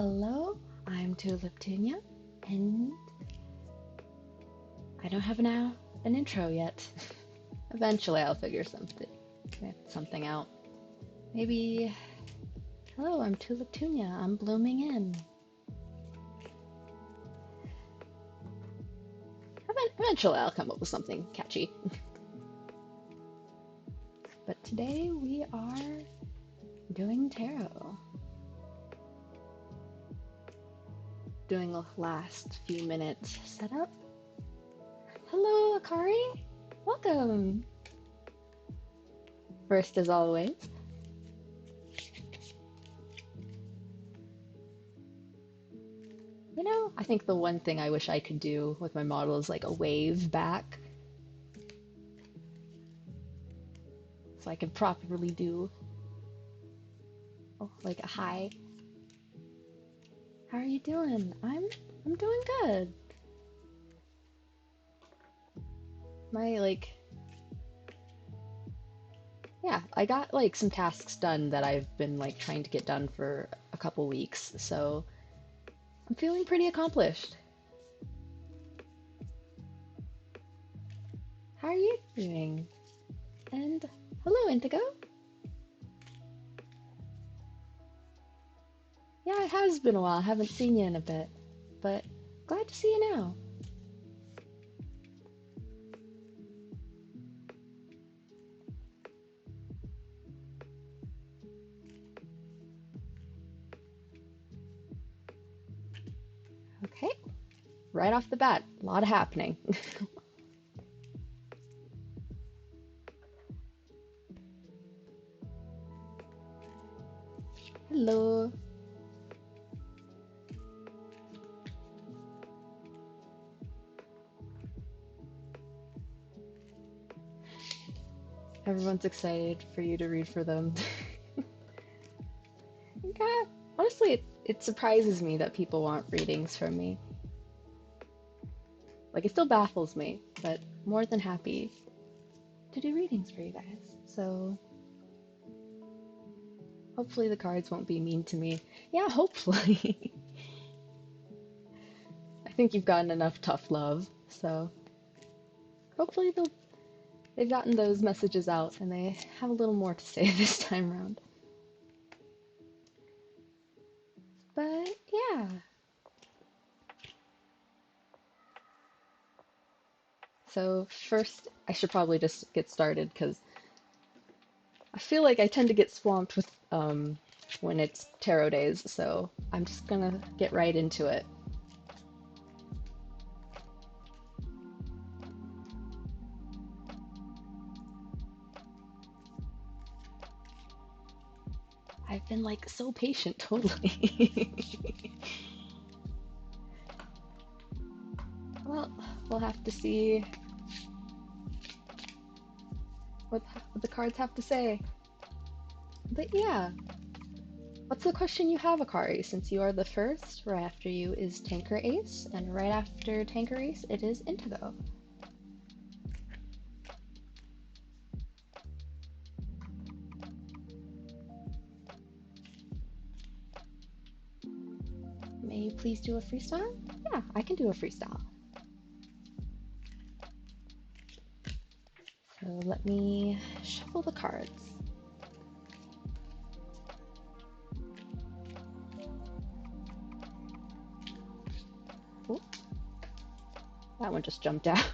Hello, I'm tuliptunia, and I don't have an intro yet. Eventually, I'll figure something out. Maybe, hello, I'm tuliptunia. I'm blooming in. Eventually, I'll come up with something catchy. But today we are doing tarot. Doing a last few minutes setup. Hello, Akari. Welcome. First, as always, I think the one thing I wish I could do with my model is like a wave back. So I could properly do like a hi. How are you doing? I'm doing good. I got like some tasks done that I've been like trying to get done for a couple weeks, so I'm feeling pretty accomplished. How are you doing? And hello, Indigo. Yeah, it has been a while. I haven't seen you in a bit, but glad to see you now. Okay, right off the bat, a lot happening. Hello. Everyone's excited for you to read for them. Yeah, honestly, it surprises me that people want readings from me. Like, it still baffles me, but more than happy to do readings for you guys. So, hopefully the cards won't be mean to me. Yeah, hopefully. I think you've gotten enough tough love, so hopefully they've gotten those messages out and they have a little more to say this time around. But yeah. So first, I should probably just get started because I feel like I tend to get swamped with when it's tarot days, so I'm just gonna get right into it. I've been like so patient, totally. Well, we'll have to see what the cards have to say. But yeah, what's the question you have, Akari? Since you are the first, right after you is Tanker Ace, and right after Tanker Ace, it is Indigo. May you please do a freestyle? Yeah, I can do a freestyle. So let me shuffle the cards. Ooh, that one just jumped out.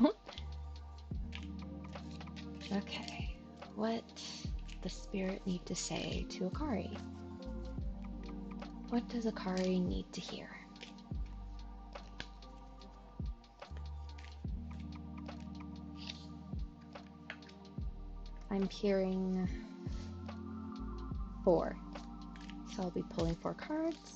Okay, what does Spirit need to say to Akari? What does Akari need to hear? I'm hearing 4. So I'll be pulling 4 cards.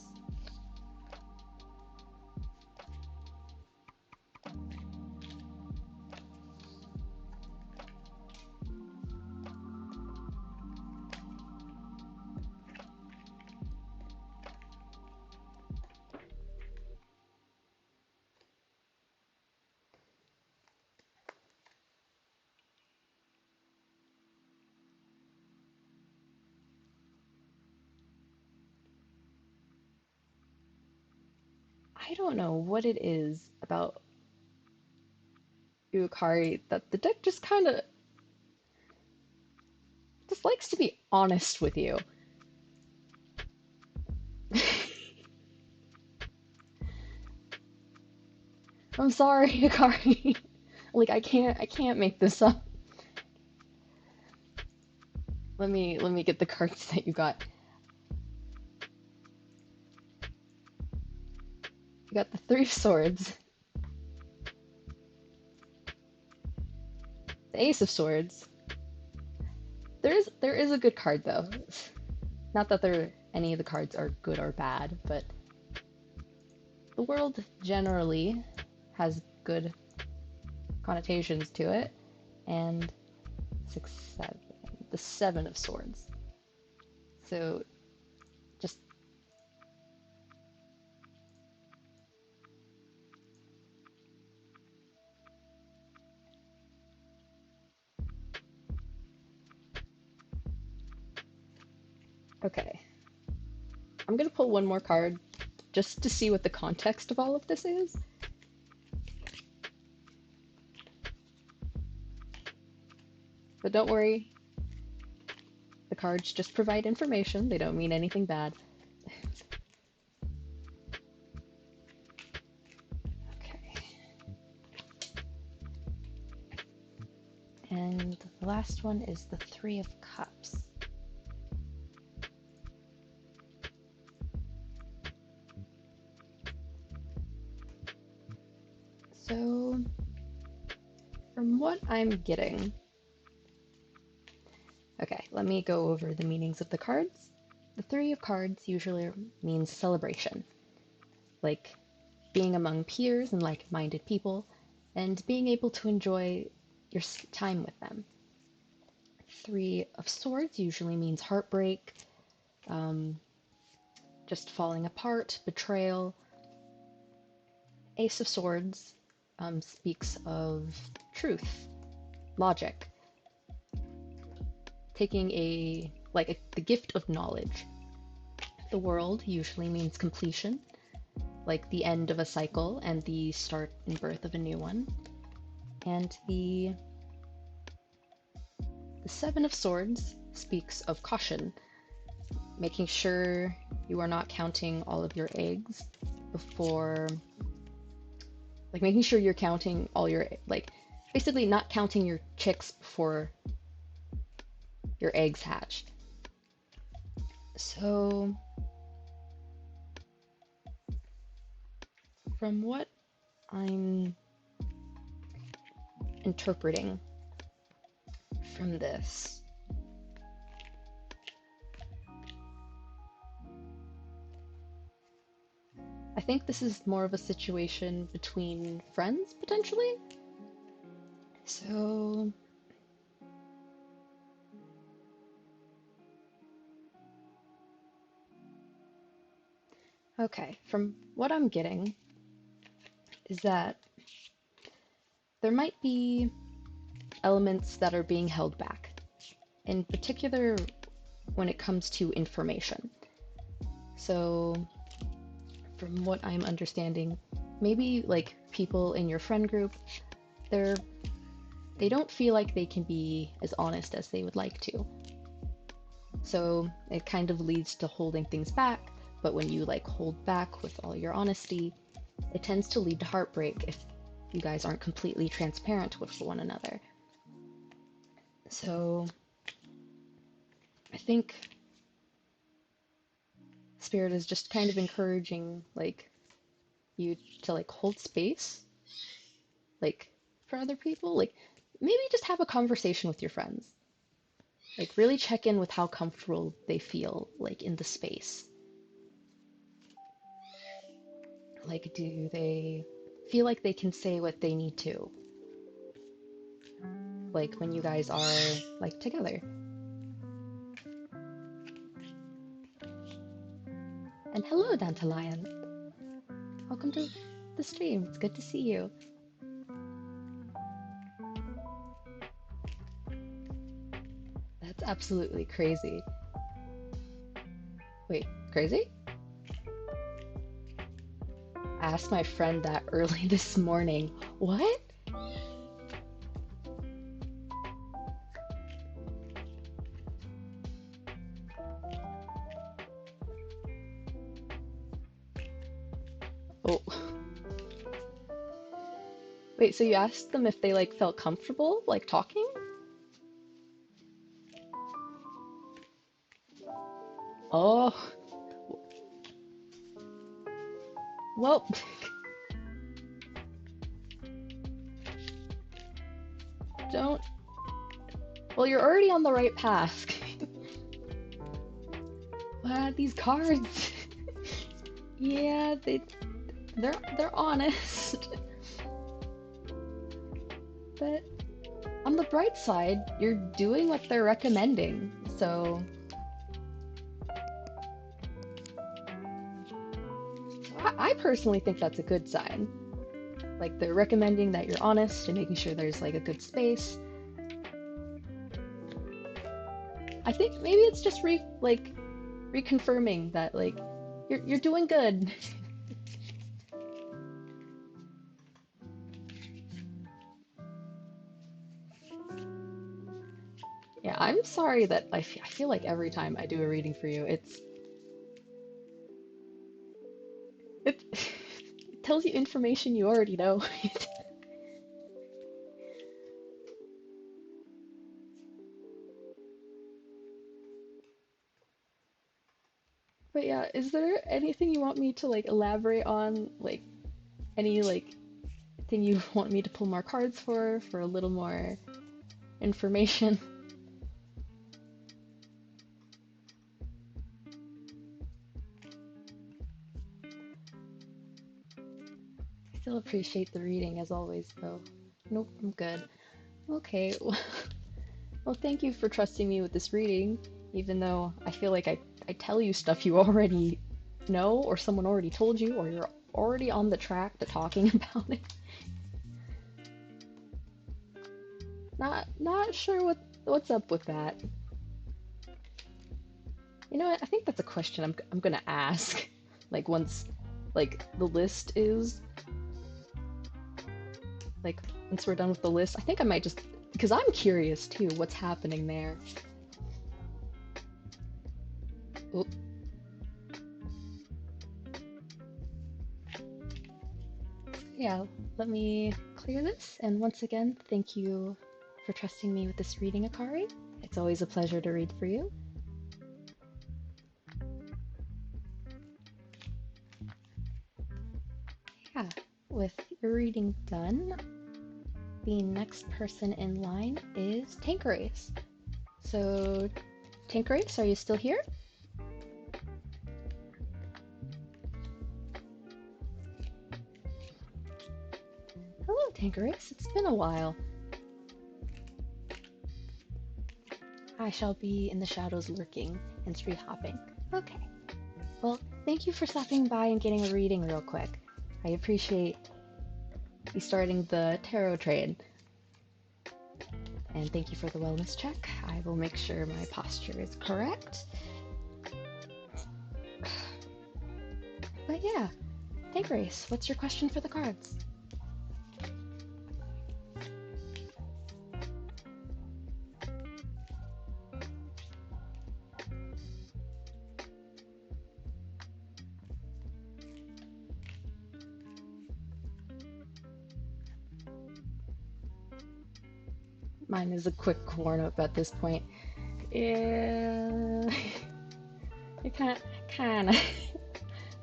I don't know what it is about Yukari that the deck just kind of just likes to be honest with you. I'm sorry, Yukari. Like I can't make this up. Let me get the cards that you got. You got the Three of Swords, the Ace of Swords. There is a good card though. Not that any of the cards are good or bad, but the world generally has good connotations to it. And 6, 7, the Seven of Swords. So just okay. I'm gonna pull one more card just to see what the context of all of this is. But don't worry, the cards just provide information. They don't mean anything bad. Okay. And the last one is the Three of Cups. So, from what I'm getting, okay, let me go over the meanings of the cards. The Three of Cards usually means celebration, like being among peers and like-minded people, and being able to enjoy your time with them. Three of Swords usually means heartbreak, um, just falling apart, betrayal. Ace of Swords speaks of truth, logic, taking the gift of knowledge. The World usually means completion, like the end of a cycle and the start and birth of a new one. And the Seven of Swords speaks of caution, making sure you are not counting all of your eggs before, like making sure you're counting all your, basically not counting your chicks before your eggs hatch. So, from what I'm interpreting from this, I think this is more of a situation between friends, potentially. So, okay, from what I'm getting is that there might be elements that are being held back, in particular when it comes to information. So, from what I'm understanding, maybe like people in your friend group, they don't feel like they can be as honest as they would like to. So it kind of leads to holding things back, but when you hold back with all your honesty, it tends to lead to heartbreak if you guys aren't completely transparent with one another. So I think Spirit is just kind of encouraging you to hold space for other people. Maybe just have a conversation with your friends. Really check in with how comfortable they feel in the space. Do they feel like they can say what they need to? When you guys are together. And hello, Dandelion. Welcome to the stream. It's good to see you. That's absolutely crazy. Wait, crazy? asked my friend that early this morning. What? Oh. Wait, so you asked them if they like felt comfortable like talking? Oh, well, don't. Well, you're already on the right path. These cards. Yeah, they're honest. But on the bright side, you're doing what they're recommending. So I personally think that's a good sign. Like they're recommending that you're honest and making sure there's like a good space. I think maybe it's just reconfirming that like you're doing good. Yeah, I'm sorry that I feel like every time I do a reading for you, it it tells you information you already know. But yeah, is there anything you want me to like elaborate on? Like any like thing you want me to pull more cards for a little more information? I still appreciate the reading as always, though. Nope, I'm good. Okay, well, thank you for trusting me with this reading, even though I feel like I tell you stuff you already know, or someone already told you, or you're already on the track to talking about it. Not sure what's up with that. You know what? I think that's a question I'm gonna ask. Like once like the list is like once we're done with the list, I think I might just because I'm curious too what's happening there. Oop. Yeah, let me clear this. And once again, thank you for trusting me with this reading, Akari. It's always a pleasure to read for you. Yeah, with your reading done, the next person in line is Tanquerace. So, Tanquerace, are you still here? Hello, Tanquerace. It's been a while. I shall be in the shadows lurking and tree hopping. Okay. Well, thank you for stopping by and getting a reading real quick. I appreciate you starting the tarot trade. And thank you for the wellness check. I will make sure my posture is correct. But yeah, Tanquerace, what's your question for the cards? Mine is a quick warm-up at this point. Yeah, it kinda.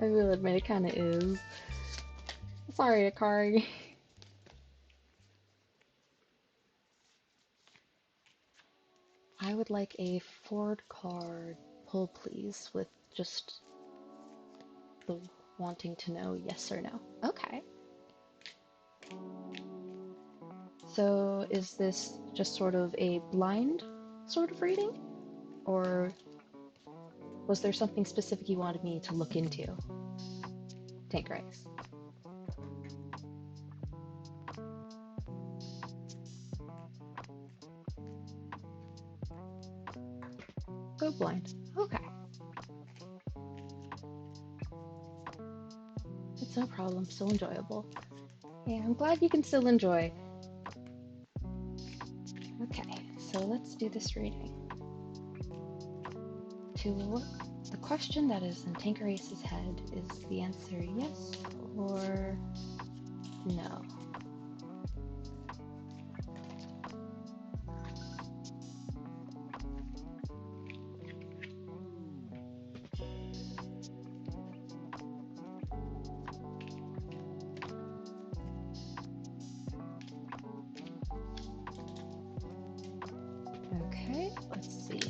I will admit it kinda is. Sorry, Akari. I would like a forward card pull, please, with just the wanting to know yes or no. Okay. So is this just sort of a blind sort of reading? Or was there something specific you wanted me to look into? Tanquerace. Go blind. Okay. It's no problem. So enjoyable. Yeah, I'm glad you can still enjoy. Okay, so let's do this reading. To the question that is in Tanqueray's head, is the answer yes or no? Okay, let's see.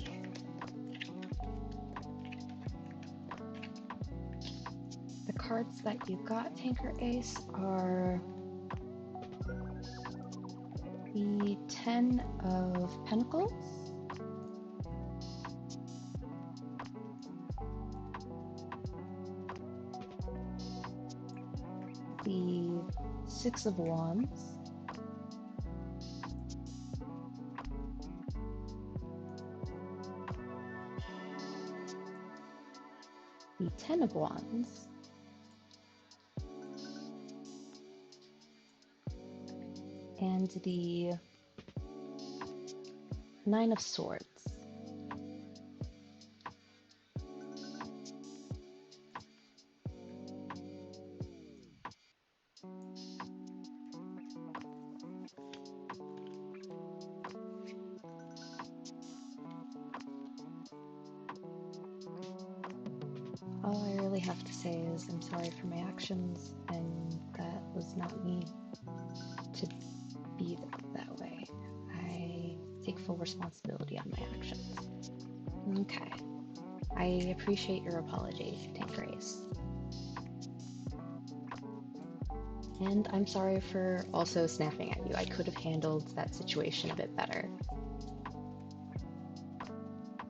The cards that you got, Tanker Ace, are the Ten of Pentacles, the Six of Wands, the Ten of Wands, and the Nine of Swords. All I really have to say is I'm sorry for my actions, and that was not me to be that way. I take full responsibility on my actions. Okay. I appreciate your apology, Tanquerace. And I'm sorry for also snapping at you. I could have handled that situation a bit better.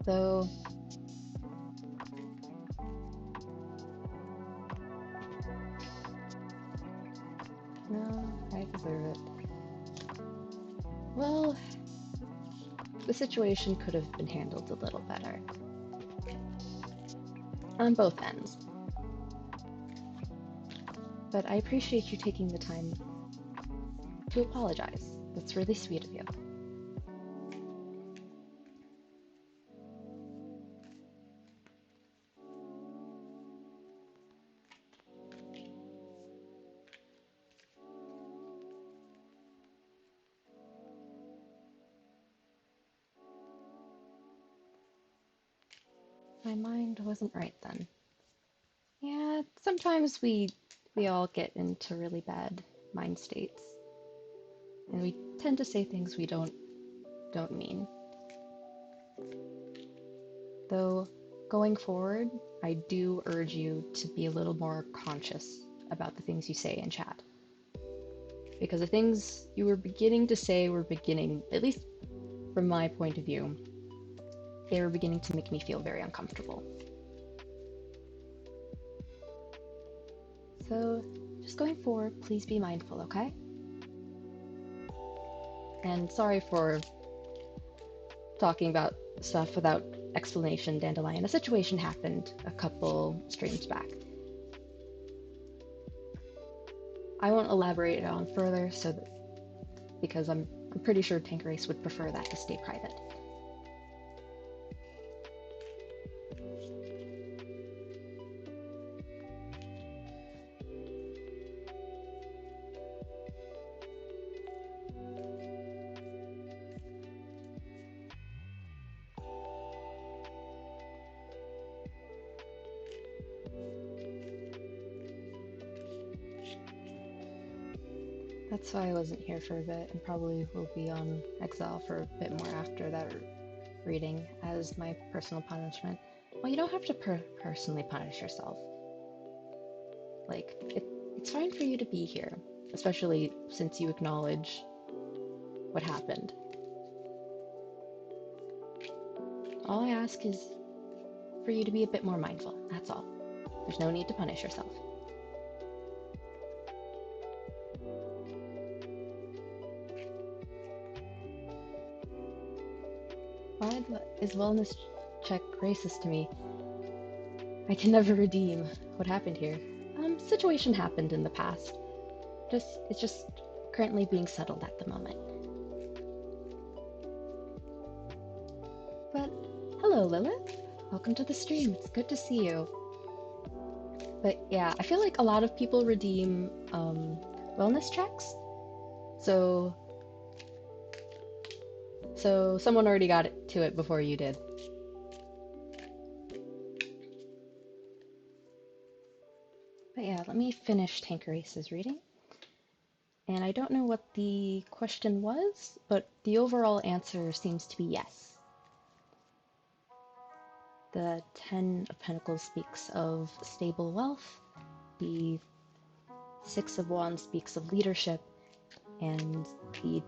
Though, no, I deserve it. Well, the situation could have been handled a little better. On both ends. But I appreciate you taking the time to apologize. That's really sweet of you. My mind wasn't right then. Yeah, sometimes we all get into really bad mind states. And we tend to say things we don't mean. Though, going forward, I do urge you to be a little more conscious about the things you say in chat. Because the things you were beginning to say were beginning, at least from my point of view, they were beginning to make me feel very uncomfortable. So, just going forward, please be mindful, okay? And sorry for talking about stuff without explanation, Dandelion. A situation happened a couple streams back. I won't elaborate it on further, because I'm pretty sure Tanquerace would prefer that to stay private. That's why I wasn't here for a bit, and probably will be on exile for a bit more after that reading as my personal punishment. Well, you don't have to personally punish yourself. Like, it's fine for you to be here, especially since you acknowledge what happened. All I ask is for you to be a bit more mindful, that's all. There's no need to punish yourself. Why is wellness check racist to me? I can never redeem what happened here. situation happened in the past. It's just currently being settled at the moment. But hello, Lilith. Welcome to the stream. It's good to see you. But yeah, I feel like a lot of people redeem wellness checks. So someone already got to it before you did. But yeah, let me finish Tanquerace's reading. And I don't know what the question was, but the overall answer seems to be yes. The Ten of Pentacles speaks of stable wealth, the Six of Wands speaks of leadership, and the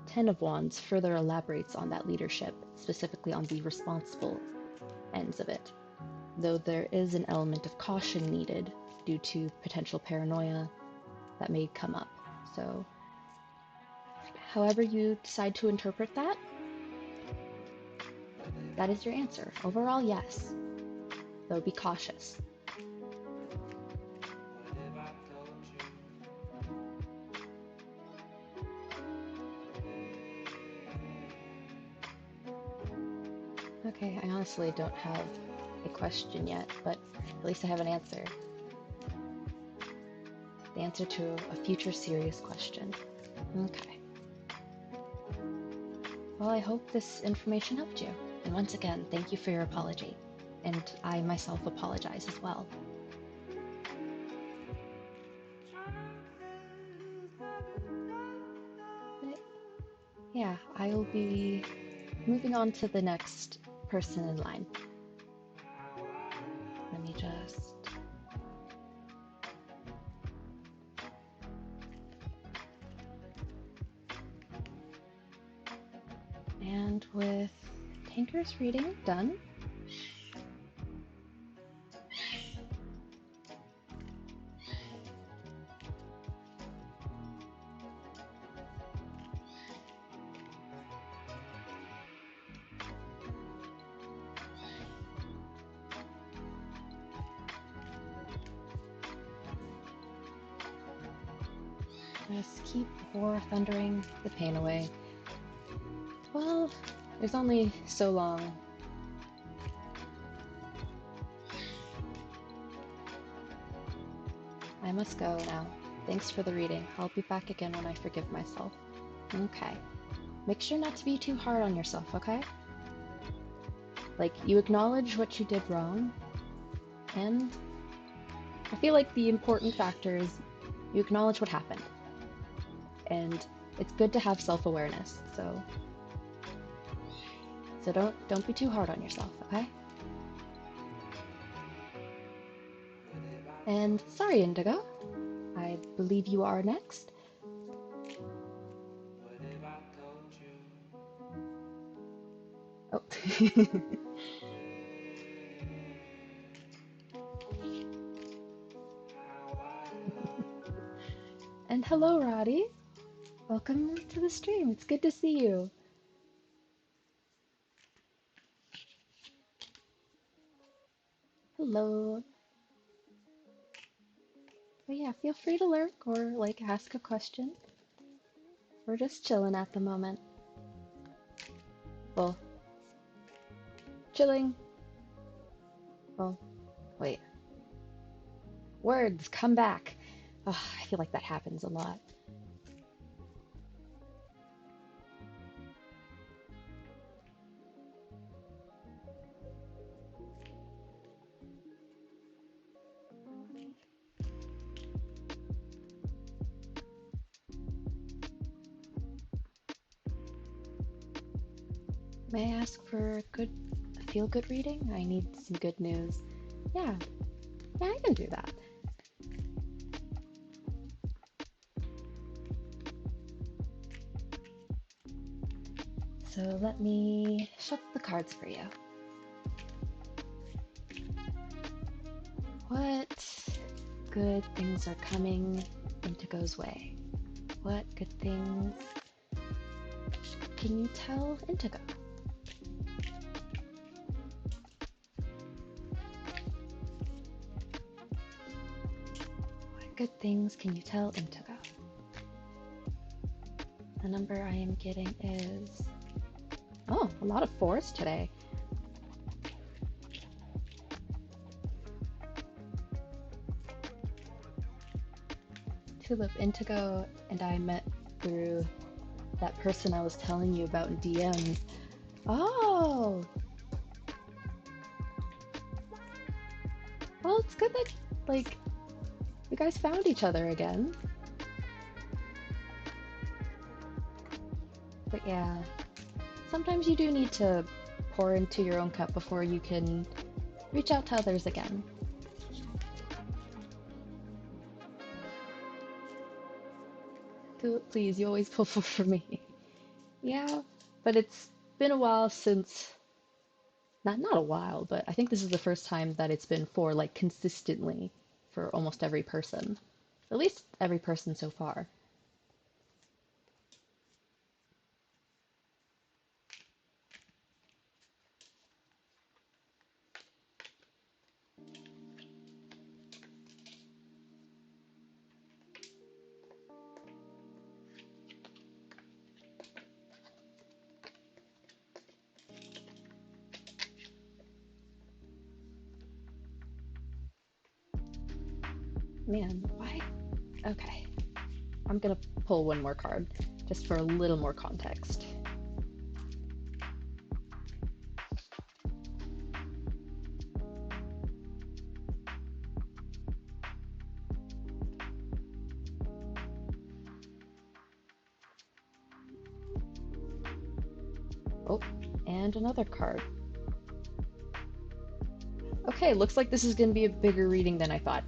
Ten of Wands further elaborates on that leadership, specifically on the responsible ends of it, though there is an element of caution needed due to potential paranoia that may come up. So, however you decide to interpret that, that is your answer. Overall, yes, though be cautious. Okay, I honestly don't have a question yet, but at least I have an answer. The answer to a future serious question. Okay. Well, I hope this information helped you. And once again, thank you for your apology. And I myself apologize as well. But yeah, I'll be moving on to the next person in line. Let me just... And with Tanker's reading done, just keep war thundering the pain away. Well, there's only so long. I must go now. Thanks for the reading. I'll be back again when I forgive myself. Okay. Make sure not to be too hard on yourself, okay? Like, you acknowledge what you did wrong, and I feel like the important factor is you acknowledge what happened. And it's good to have self-awareness, so don't be too hard on yourself, okay? And sorry, Indigo. I believe you are next. Oh. And hello, Roddy. Welcome to the stream. It's good to see you. Hello. But yeah, feel free to lurk or like ask a question. We're just chilling at the moment. Well, chilling. Well, wait. Words, come back. Oh, I feel like that happens a lot. May I ask for a feel-good reading? I need some good news. Yeah, I can do that. So let me shuffle the cards for you. What good things are coming Indigo's way? What good things can you tell Indigo? good things can you tell Intego? The number I am getting is... Oh, a lot of 4s today. Tulip, Intego and I met through that person I was telling you about in DMs. Oh! Well, it's good that, like, you guys found each other again. But yeah, sometimes you do need to pour into your own cup before you can reach out to others again. Please, you always pull for me. Yeah, but it's been a while since, not a while, but I think this is the first time that it's been 4 like consistently for almost every person. At least every person so far. Man, why? Okay. I'm gonna pull one more card, just for a little more context. Oh, and another card. Okay, looks like this is gonna be a bigger reading than I thought.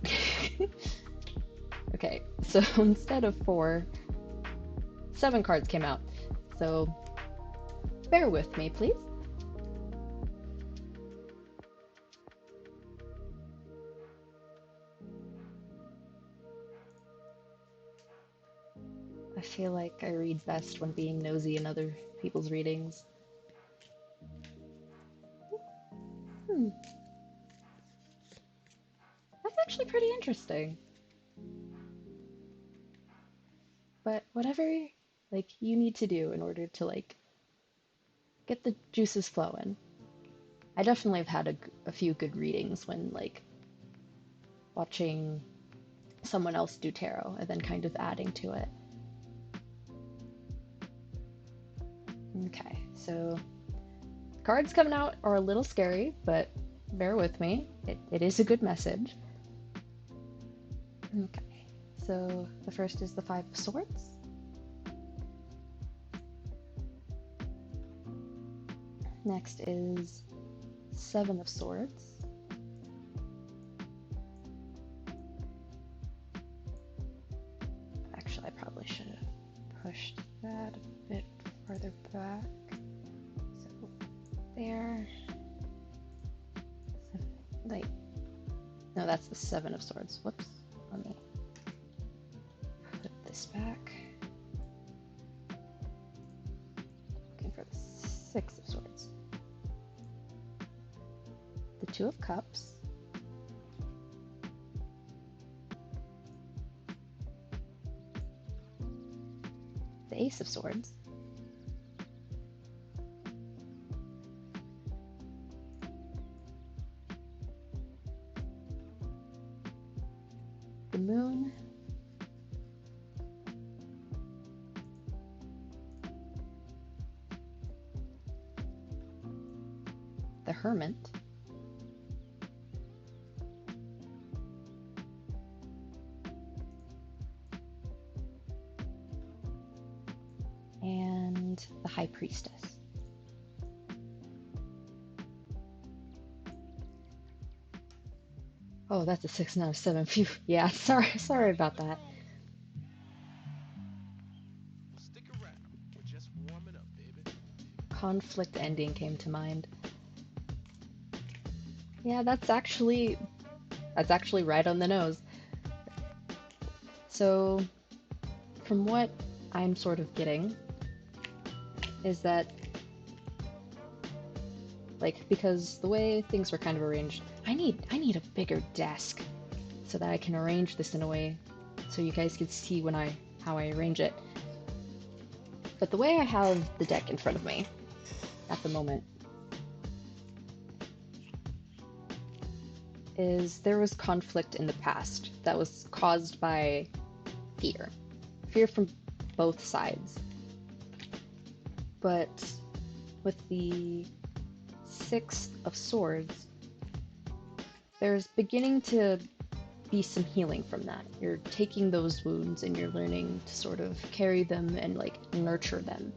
Okay, so instead of 4, 7 cards came out. So bear with me, please. I feel like I read best when being nosy in other people's readings. That's actually pretty interesting. But whatever, like, you need to do in order to, like, get the juices flowing. I definitely have had a few good readings when, like, watching someone else do tarot and then kind of adding to it. Okay, so cards coming out are a little scary, but bear with me. It is a good message. Okay, so the first is the 5 of Swords. Next is 7 of Swords. Actually, I probably should have pushed that a bit further back. So there. Like, no, that's the 7 of Swords. Whoops. Let me put this back. Looking for the 6 of Swords. The 2 of Cups. The Ace of Swords. The Moon. The Hermit. And the High Priestess. Oh, that's a 6 out of 7. Phew. Yeah, sorry about that. Stick around. We're just warming up, baby. Conflict ending came to mind. Yeah, that's actually right on the nose. So, from what I'm sort of getting, is that, like, because the way things were kind of arranged, I need a bigger desk so that I can arrange this in a way so you guys can see how I arrange it. But the way I have the deck in front of me at the moment is there was conflict in the past that was caused by fear. Fear from both sides. But with the Six of Swords, there's beginning to be some healing from that. You're taking those wounds and you're learning to sort of carry them and like nurture them.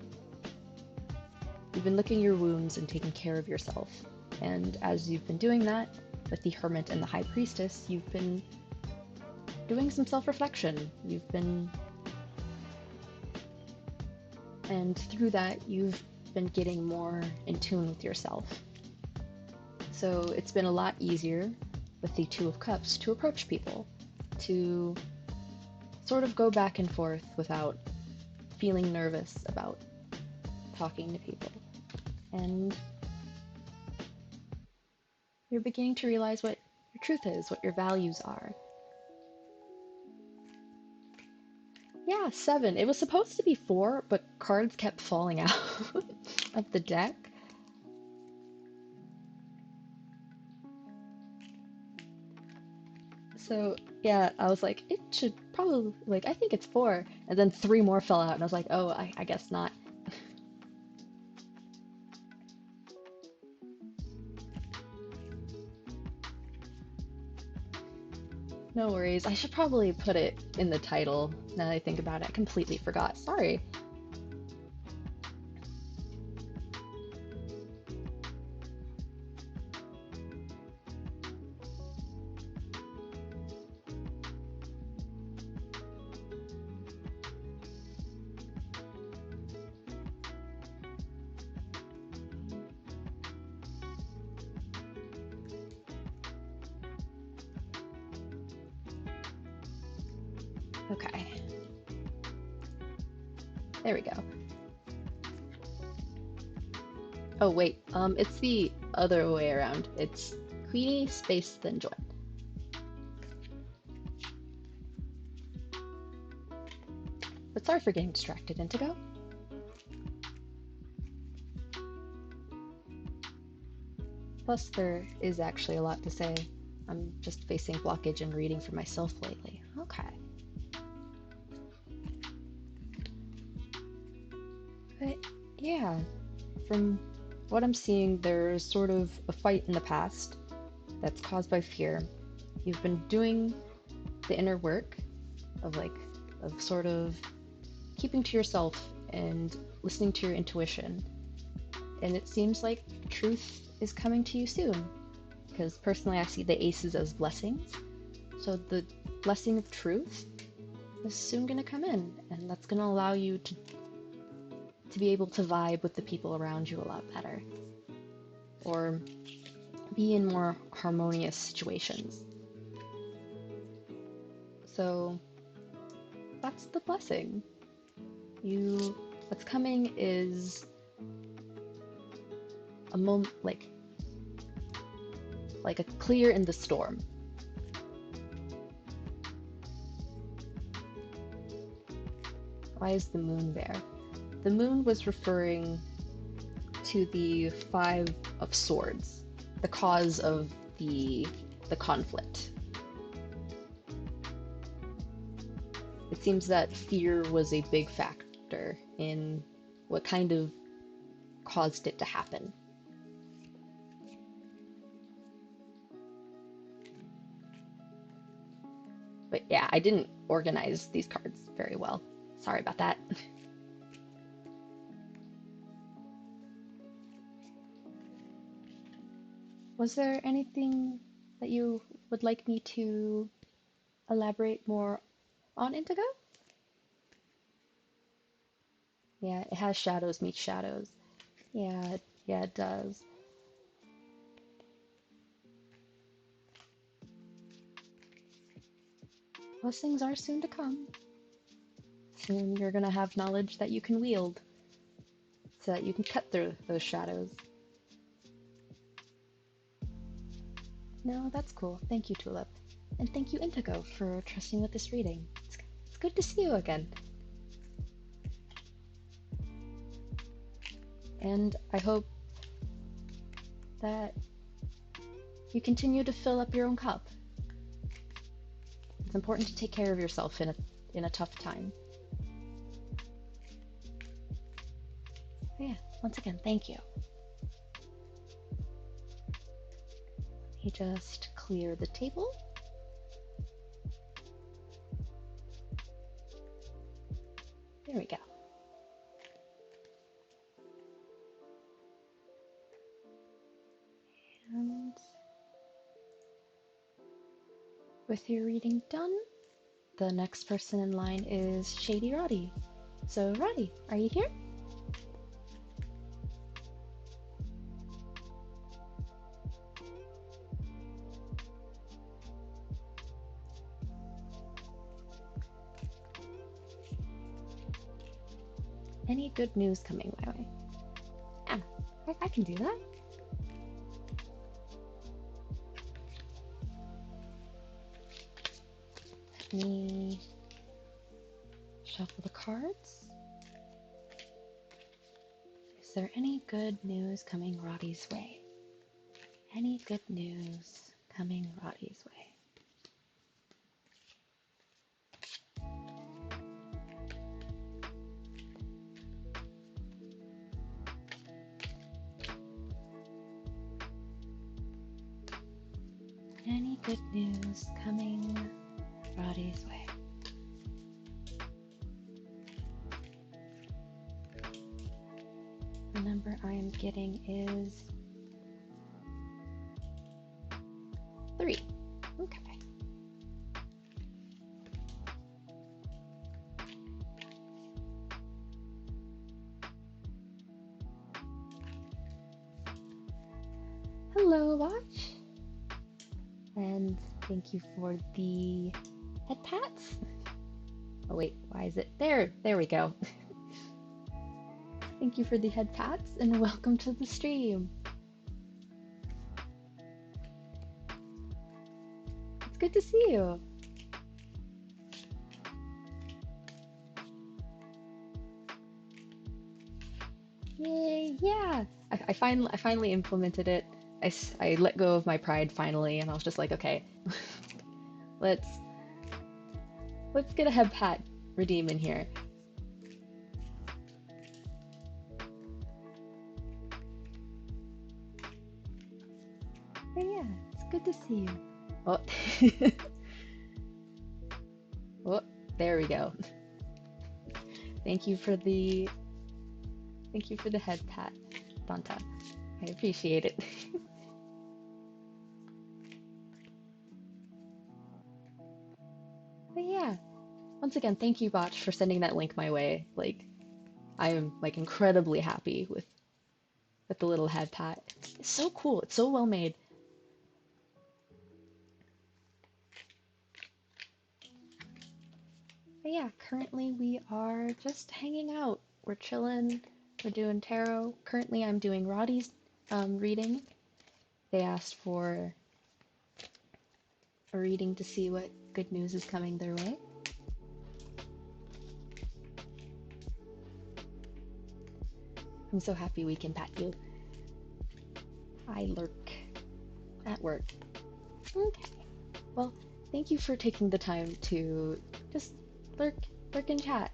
You've been licking your wounds and taking care of yourself. And as you've been doing that, with the Hermit and the High Priestess, you've been doing some self-reflection. And through that, you've been getting more in tune with yourself. So it's been a lot easier with the Two of Cups to approach people, to sort of go back and forth without feeling nervous about talking to people. And you're beginning to realize what your truth is, what your values are. Yeah, 7. It was supposed to be 4, but cards kept falling out of the deck. So, yeah, I was like, it should probably, like, I think it's 4. And then 3 more fell out, and I was like, oh, I guess not. No worries. I should probably put it in the title now that I think about it. I completely forgot. Sorry. Okay. There we go. Oh, wait. It's the other way around. It's Queenie, space, then Joy. But sorry for getting distracted, Indigo. Plus, there is actually a lot to say. I'm just facing blockage and reading for myself lately. Okay. But yeah, from what I'm seeing, there's sort of a fight in the past that's caused by fear. You've been doing the inner work of sort of keeping to yourself and listening to your intuition. And it seems like truth is coming to you soon. Because personally, I see the aces as blessings. So the blessing of truth is soon going to come in. And that's going to allow you to be able to vibe with the people around you a lot better. Or be in more harmonious situations. So that's the blessing. What's coming is a moment, like a clear in the storm. Why is the moon there? The moon was referring to the Five of Swords, the cause of the conflict. It seems that fear was a big factor in what kind of caused it to happen. But yeah, I didn't organize these cards very well. Sorry about that. Was there anything that you would like me to elaborate more on, Indigo? Yeah, it has shadows meet shadows. Yeah, it does. Blessings are soon to come. Soon you're gonna have knowledge that you can wield, so that you can cut through those shadows. No, that's cool. Thank you, Tulip. And thank you, Indigo, for trusting with this reading. It's good to see you again. And I hope that you continue to fill up your own cup. It's important to take care of yourself in a tough time. But yeah, once again, thank you. Let me just clear the table. There we go. And with your reading done, the next person in line is Shady Roddy. So Roddy, are you here? Any good news coming my way? Yeah, I can do that. Let me shuffle the cards. Is there any good news coming Roddy's way? Any good news coming Roddy's way? Any good news coming Roddy's way? The number I am getting is 3. Okay. Hello, Watch. And thank you for the head pats. Oh wait, why is it there? There we go. Thank you for the head pats and welcome to the stream. It's good to see you. Yay, yeah. I finally implemented it. I let go of my pride finally, and I was just like, okay, let's get a head pat redeem in here. But yeah, it's good to see you. Oh, oh, there we go. Thank you for the head pat, Danta. I appreciate it. But yeah, once again, thank you, Botch, for sending that link my way. Like, I am like incredibly happy with the little head pat. It's so cool. It's so well made. But yeah, currently we are just hanging out. We're chilling. We're doing tarot. Currently, I'm doing Roddy's reading. They asked for a reading to see what good news is coming their way. I'm so happy we can pat you. I lurk at work. Okay. Well, thank you for taking the time to just lurk and chat.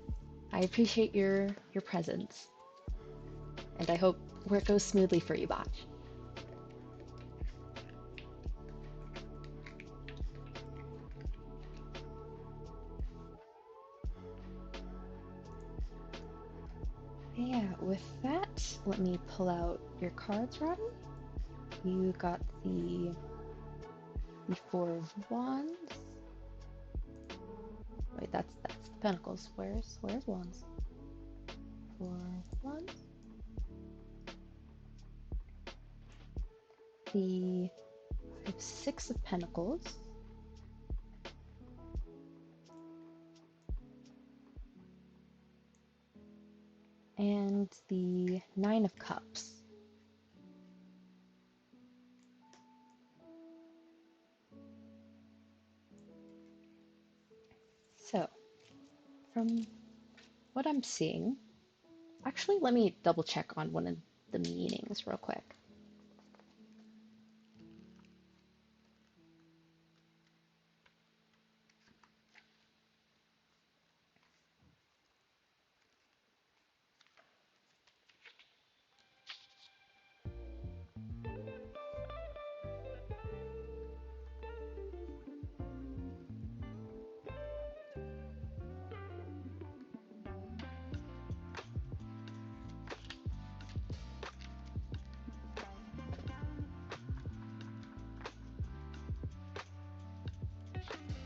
I appreciate your presence. And I hope work goes smoothly for you, Botch. Yeah, with that, let me pull out your cards, Roddy. You got the Four of Wands. Wait, that's the Pentacles. Where's Wands? Four of Wands. The Six of Pentacles. And the Nine of Cups. So, From what I'm seeing, actually, let me double check on one of the meanings real quick.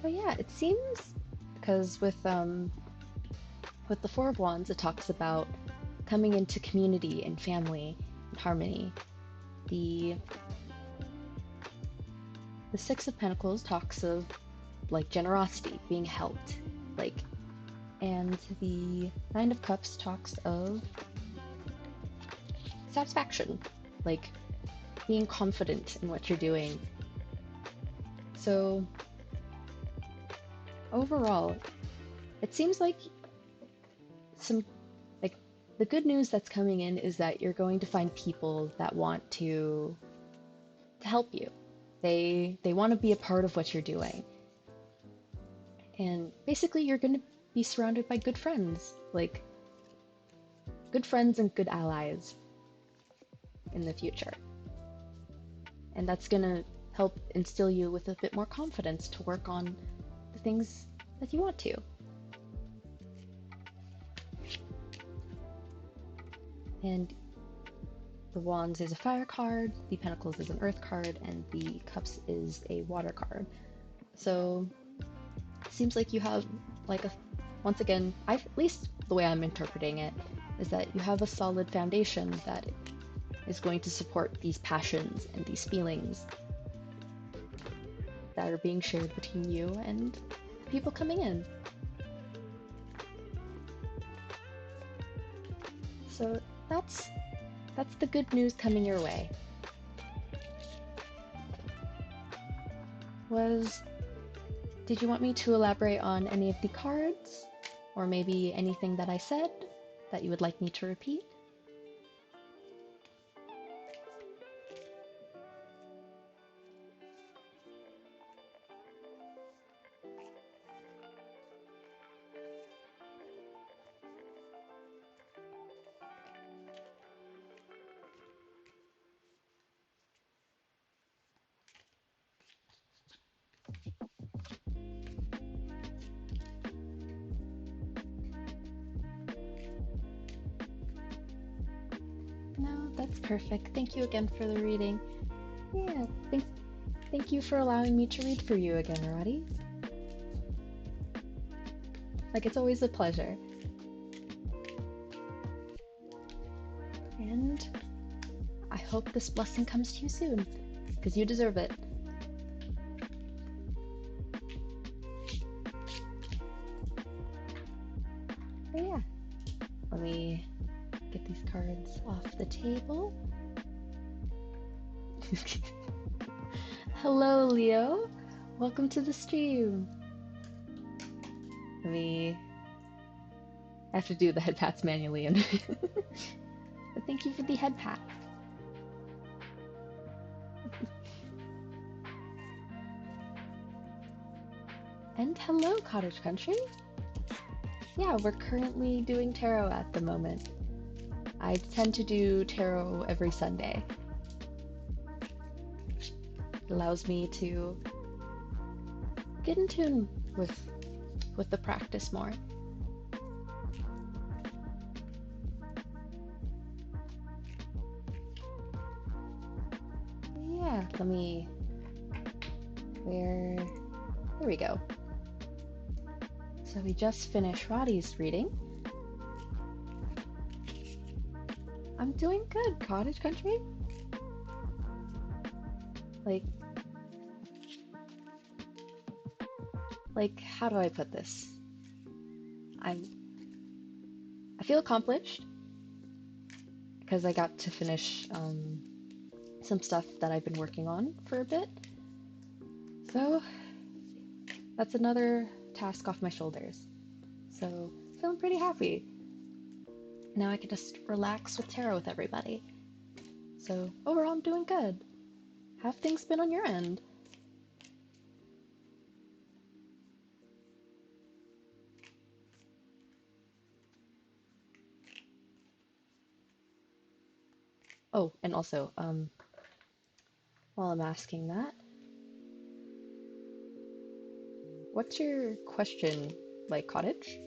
But yeah, it seems because with the Four of Wands, it talks about coming into community and family and harmony. The the Six of Pentacles talks of like generosity, being helped, like, and the Nine of Cups talks of satisfaction, like being confident in what you're doing. So overall, it seems like some like the good news that's coming in is that you're going to find people that want to help you. They want to be a part of what you're doing. And basically you're going to be surrounded by good friends, like good friends and good allies in the future. And that's going to help instill you with a bit more confidence to work on the things that you want to. And the Wands is a fire card, the Pentacles is an earth card, and the Cups is a water card. So it seems like you have like once again, at least the way I'm interpreting it, is that you have a solid foundation that is going to support these passions and these feelings that are being shared between you and people coming in. So that's the good news coming your way. Did you want me to elaborate on any of the cards? Or maybe anything that I said that you would like me to repeat? No, that's perfect. Thank you again for the reading. Yeah, thank you for allowing me to read for you again, Roddy. Like, it's always a pleasure. And I hope this blessing comes to you soon, because you deserve it. But yeah, let me get these cards off the table. Hello, Leo. Welcome to the stream. I have to do the head pats manually, and but thank you for the head pat. And hello, Cottage Country. Yeah, we're currently doing tarot at the moment. I tend to do tarot every Sunday. It allows me to get in tune with the practice more. Yeah, there we go. So we just finished Roddy's reading. I'm doing good, Cottage Country. Like, how do I put this? I feel accomplished because I got to finish some stuff that I've been working on for a bit. So that's another task off my shoulders. So feeling pretty happy. Now I can just relax with tarot with everybody. So overall, I'm doing good. How have things been on your end? Oh, and also, while I'm asking that, what's your question, like cottage?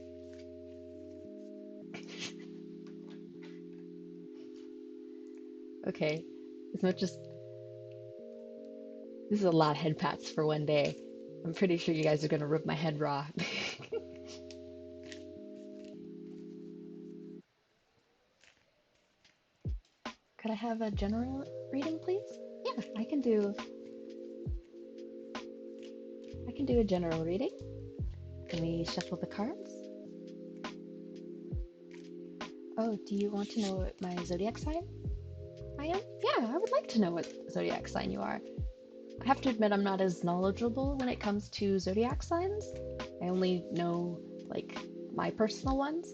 Okay, as much as this is a lot of head pats for one day, I'm pretty sure you guys are gonna rip my head raw. Could I have a general reading, please? Yeah, I can do a general reading. Can we shuffle the cards? Oh, do you want to know what my zodiac sign I am? Yeah, I would like to know what zodiac sign you are. I have to admit I'm not as knowledgeable when it comes to zodiac signs. I only know like my personal ones,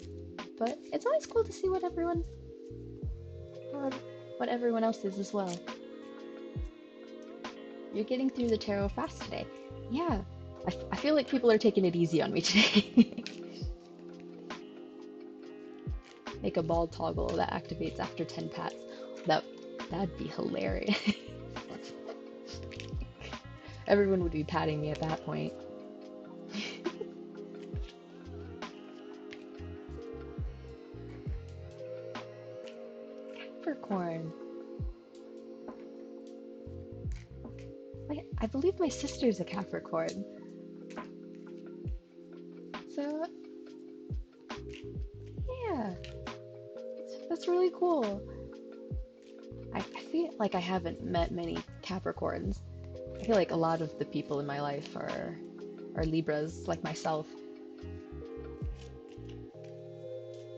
but it's always cool to see what everyone else is as well. You're getting through the tarot fast today. Yeah, I feel like people are taking it easy on me today. Make a ball toggle that activates after 10 pats. That'd be hilarious. Everyone would be patting me at that point. Capricorn. I believe my sister's a Capricorn. So, yeah, that's really cool. I feel like I haven't met many Capricorns. I feel like a lot of the people in my life are Libras, like myself.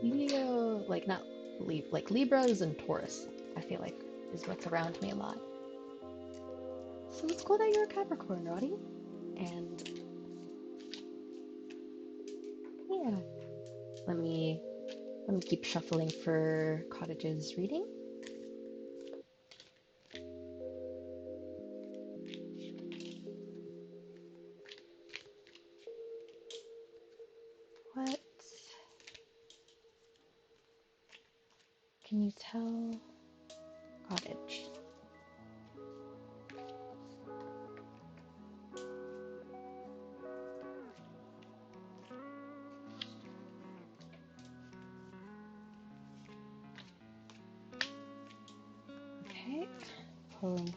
Leo, like not like Libras and Taurus, I feel like is what's around me a lot. So it's cool that you're a Capricorn, Roddy. And yeah, let me keep shuffling for Cottage's reading. What can you tell Cottage? Okay, pulling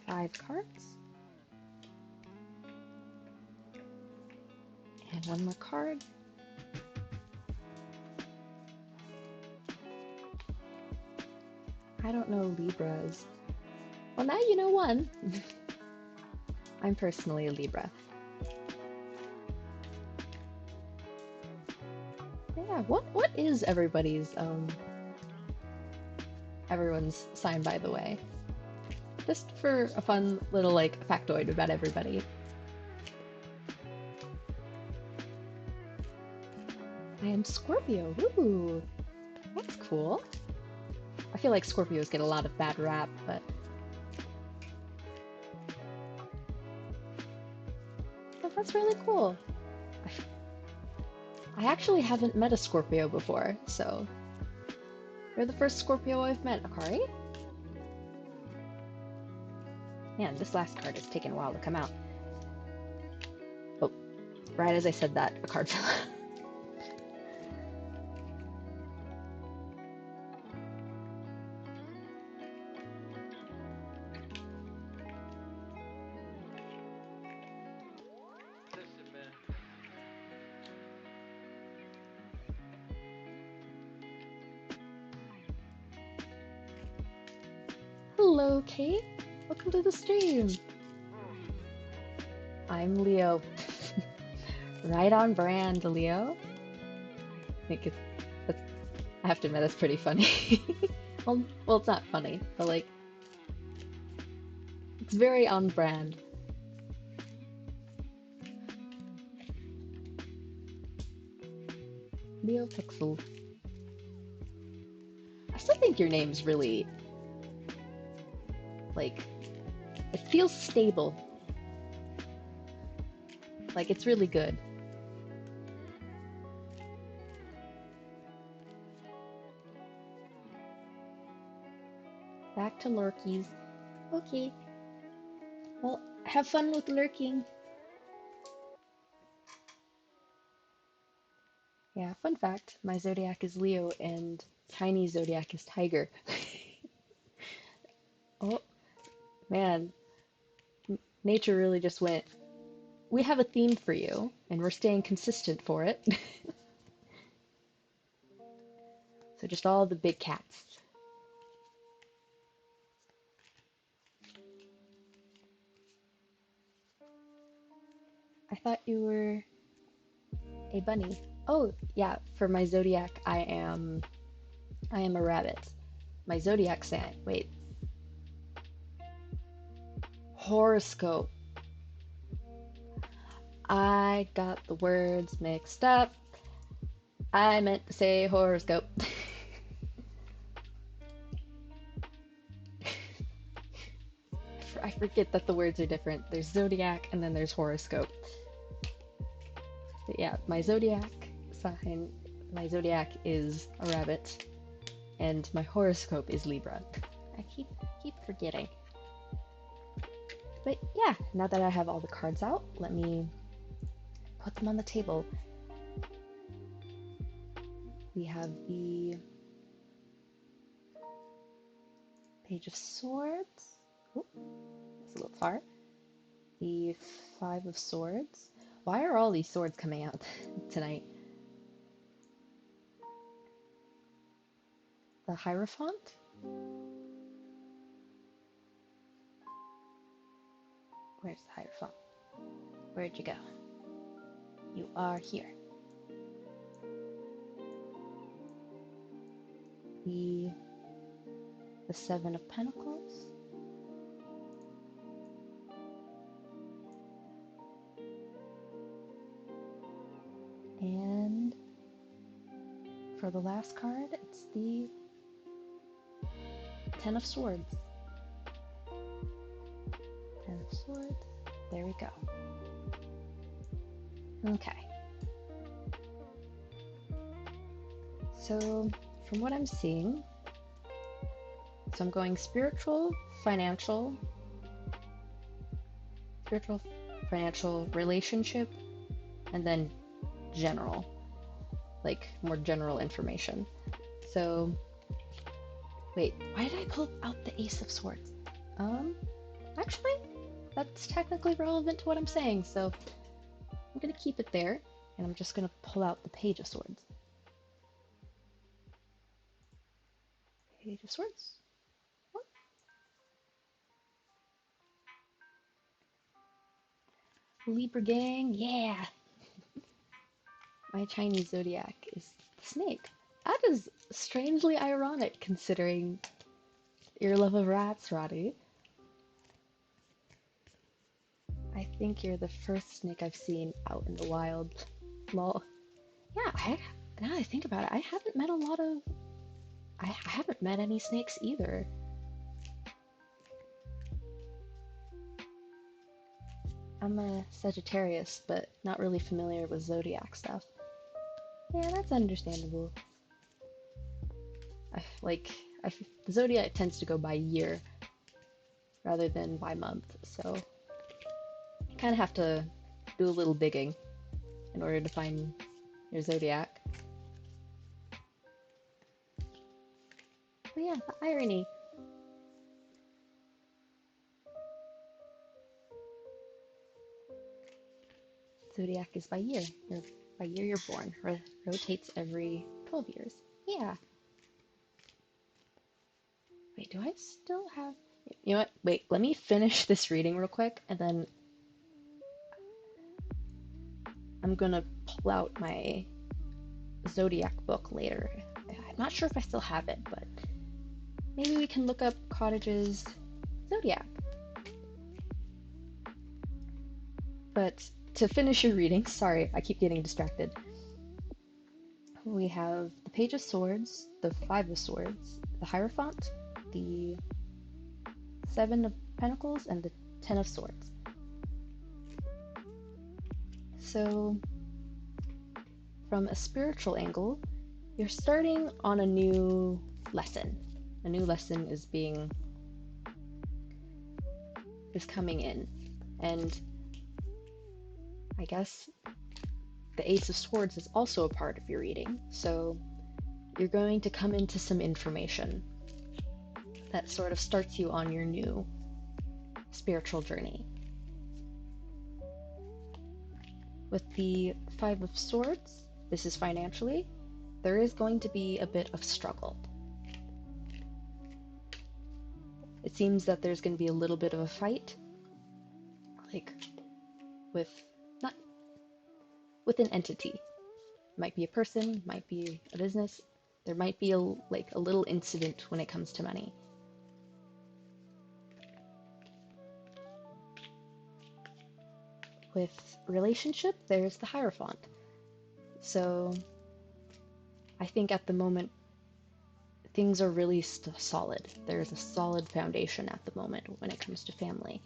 5 cards. And one more card. I don't know Libras. Well, now you know one. I'm personally a Libra. Yeah, what is everyone's sign, by the way? Just for a fun little like factoid about everybody. I am Scorpio. Ooh, that's cool. I feel like Scorpios get a lot of bad rap, but that's really cool. I actually haven't met a Scorpio before, so you're the first Scorpio I've met, Akari. Man, this last card is taking a while to come out. Oh, right as I said that, a card fell out. Listen, man. Hello, Kate. Welcome to the stream. I'm Leo. Right on brand, Leo. I think I have to admit, that's pretty funny. Well, it's not funny, but like, it's very on brand. Leo Pixel. I still think your name's really, like, it feels stable. Like, it's really good. Back to lurkies. Okay. Well, have fun with lurking. Yeah, fun fact, my zodiac is Leo and Chinese zodiac is Tiger. Oh, man, nature really just went, we have a theme for you, and we're staying consistent for it. So just all the big cats. I thought you were a bunny. Oh, yeah, for my zodiac, I am a rabbit. My zodiac sign. Wait. Horoscope. I got the words mixed up. I meant to say horoscope. I forget that the words are different. There's zodiac and then there's horoscope. But yeah, my zodiac sign, my zodiac is a rabbit, and my horoscope is Libra. I keep forgetting. But yeah, now that I have all the cards out, let me put them on the table. We have the Page of Swords. Ooh, that's a little far. The Five of Swords. Why are all these swords coming out tonight? The Hierophant. Where's the Hierophant? Where'd you go? You are here. The Seven of Pentacles. And for the last card, it's the Ten of Swords. Ten of Swords. There we go. Okay. So, from what I'm seeing, so I'm going spiritual, financial, relationship, and then general, like more general information. So, wait, why did I pull out the Ace of Swords? Actually, that's technically relevant to what I'm saying, so I'm gonna keep it there, and I'm just gonna pull out the Page of Swords. Page of Swords. Oh. Libra gang, yeah! My Chinese zodiac is the snake. That is strangely ironic considering your love of rats, Roddy. I think you're the first snake I've seen out in the wild. Lol. Yeah, now that I think about it, I haven't met I haven't met any snakes either. I'm a Sagittarius, but not really familiar with zodiac stuff. Yeah, that's understandable. The zodiac tends to go by year rather than by month, so you kind of have to do a little digging in order to find your zodiac. But yeah, the irony. Zodiac is by year. By year you're born. Rotates every 12 years. Yeah. Wait, do I still have... You know what? Wait, let me finish this reading real quick, and then I'm gonna pull out my zodiac book later. I'm not sure if I still have it, but maybe we can look up Cottage's zodiac. But to finish your reading, sorry, I keep getting distracted. We have the Page of Swords, the Five of Swords, the Hierophant, the Seven of Pentacles, and the Ten of Swords. So, from a spiritual angle, you're starting on a new lesson. A new lesson is coming in. And I guess the Ace of Swords is also a part of your reading. So you're going to come into some information that sort of starts you on your new spiritual journey. With the Five of Swords, this is financially, there is going to be a bit of struggle. It seems that there's going to be a little bit of a fight, like with an entity. Might be a person, might be a business. There might be a little incident when it comes to money. With relationship, there's the Hierophant. So I think at the moment things are really solid. There's a solid foundation at the moment when it comes to family.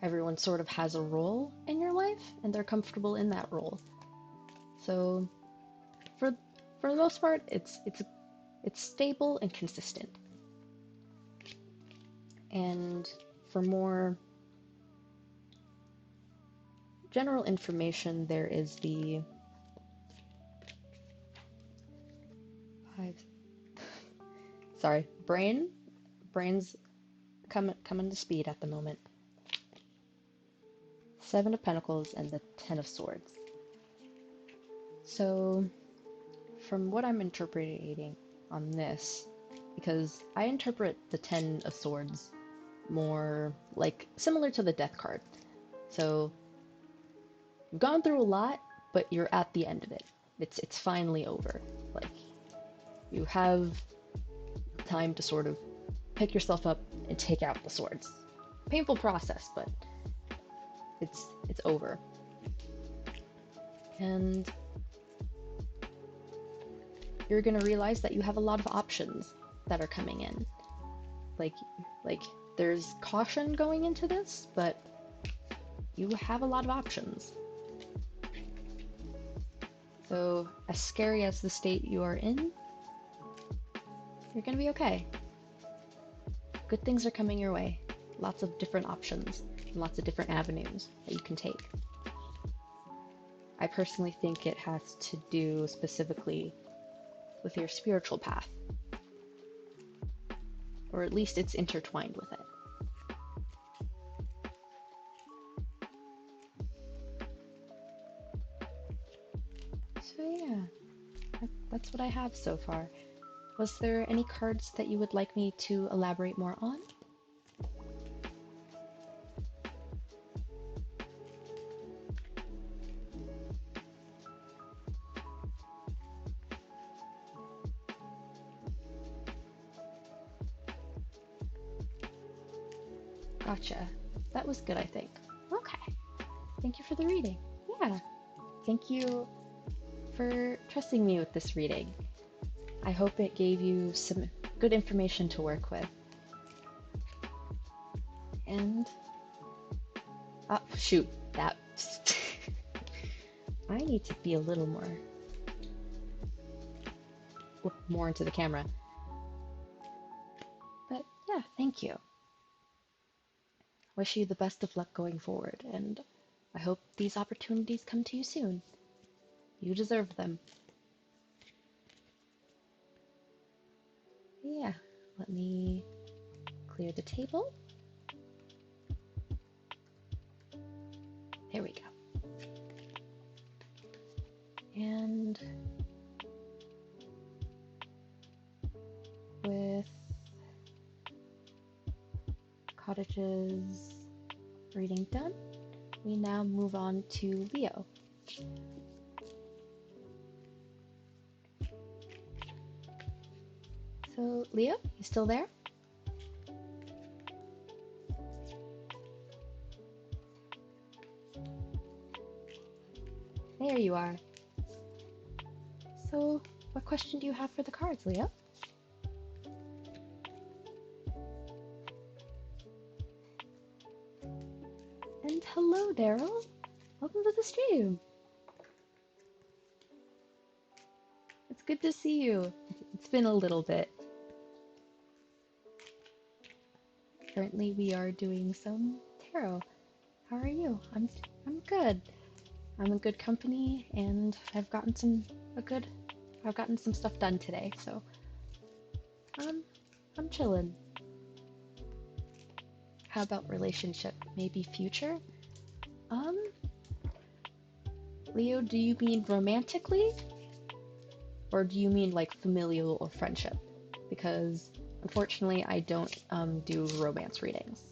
Everyone sort of has a role in your life, and they're comfortable in that role. So, for the most part, it's stable and consistent. And for more general information, there is the brain's coming to speed at the moment. Seven of Pentacles and the Ten of Swords. So, from what I'm interpreting on this, because I interpret the Ten of Swords more similar to the Death card. So, you've gone through a lot, but you're at the end of it. It's finally over. You have time to sort of pick yourself up and take out the swords. Painful process, but it's over. And you're gonna realize that you have a lot of options that are coming in. There's caution going into this, but you have a lot of options. So, as scary as the state you are in, you're gonna be okay. Good things are coming your way. Lots of different options, and lots of different avenues that you can take. I personally think it has to do specifically with your spiritual path. Or at least it's intertwined with it. So yeah, that's what I have so far. Was there any cards that you would like me to elaborate more on? Gotcha. That was good, I think. Okay. Thank you for the reading. Yeah. Thank you for trusting me with this reading. I hope it gave you some good information to work with. And oh shoot, that I need to be a little more into the camera. But yeah, thank you. Wish you the best of luck going forward, and I hope these opportunities come to you soon. You deserve them. Yeah, let me clear the table. There we go. And with Cottage's reading done, we now move on to Leo. So, Leo, you still there? There you are. So, what question do you have for the cards, Leo? And hello, Daryl. Welcome to the stream. It's good to see you. It's been a little bit. Currently, we are doing some tarot. How are you? I'm good. I'm in good company, and I've gotten some stuff done today. So, I'm chilling. How about relationship? Maybe future? Um, Leo, do you mean romantically? Or do you mean like familial or friendship? Because unfortunately, I don't do romance readings.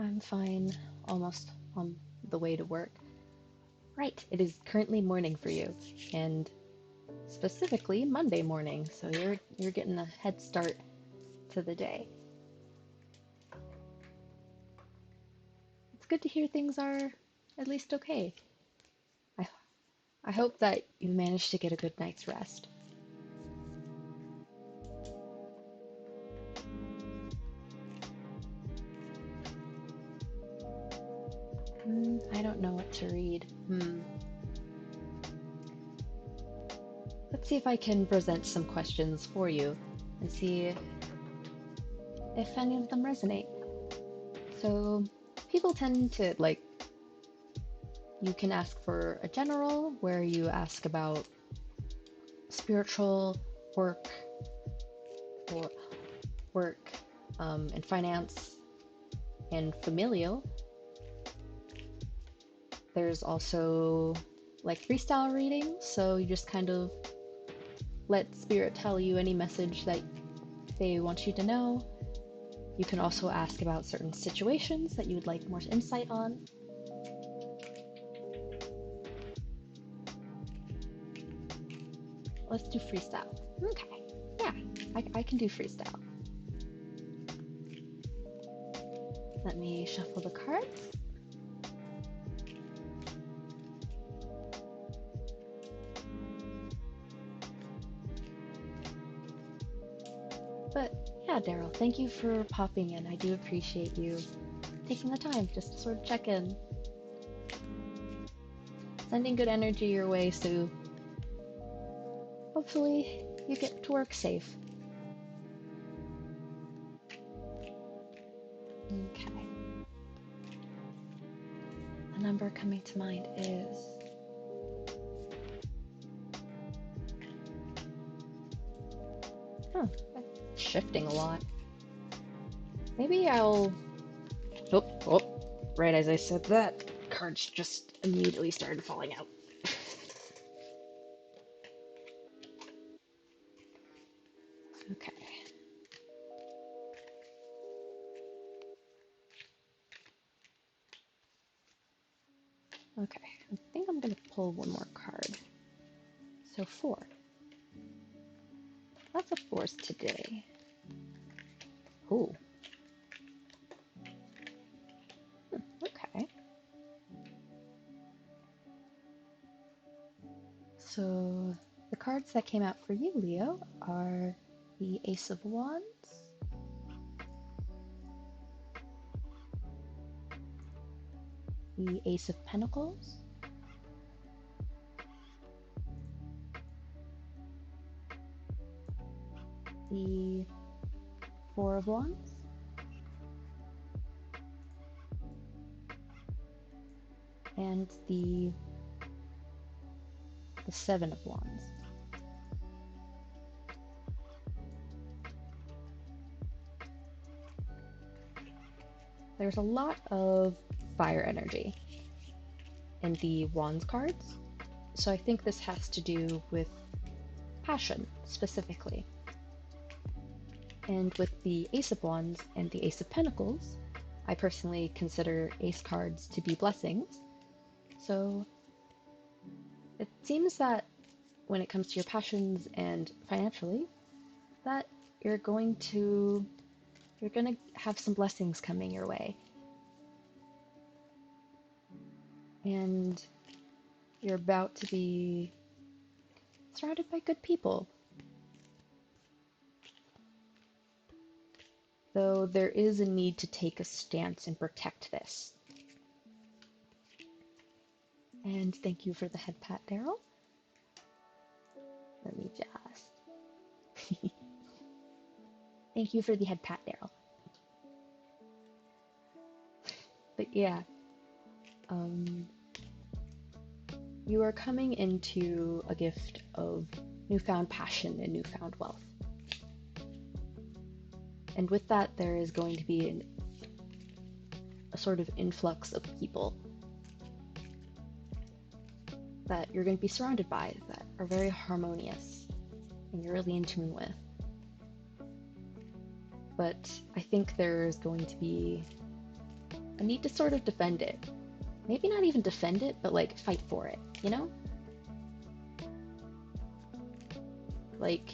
I'm fine, almost on the way to work. Right, it is currently morning for you, and specifically Monday morning, so you're getting a head start to the day. It's good to hear things are at least okay. I I hope that you managed to get a good night's rest. I don't know what to read. Let's see if I can present some questions for you and see if any of them resonate. So, people tend to like, you can ask for a general where you ask about spiritual work or work and finance and familial. There's also like freestyle readings, so you just kind of let spirit tell you any message that they want you to know. You can also ask about certain situations that you would like more insight on. Let's do freestyle. Okay, yeah, I can do freestyle. Let me shuffle the cards. But yeah, Daryl, thank you for popping in. I do appreciate you taking the time just to sort of check in. Sending good energy your way, so hopefully you get to work safe. Okay. The number coming to mind is shifting a lot. Maybe I'll... Oh, right as I said that, cards just immediately started falling out. Okay. Okay, I think I'm gonna pull one more card. So 4. Lots of 4s today. Ooh. Okay. So the cards that came out for you, Leo, are the Ace of Wands, the Ace of Pentacles, the Four of Wands, and the Seven of Wands. There's a lot of fire energy in the Wands cards, so I think this has to do with passion specifically. And with the Ace of Wands and the Ace of Pentacles, I personally consider Ace cards to be blessings. So it seems that when it comes to your passions and financially, that you're going to You're gonna have some blessings coming your way. And you're about to be surrounded by good people. Though there is a need to take a stance and protect this. And thank you for the head pat, Daryl. Let me just... Thank you for the head pat, Daryl. But yeah, you are coming into a gift of newfound passion and newfound wealth. And with that, there is going to be a sort of influx of people that you're going to be surrounded by that are very harmonious and you're really in tune with. But I think there's going to be a need to sort of defend it. Maybe not even defend it, but like fight for it, you know? Like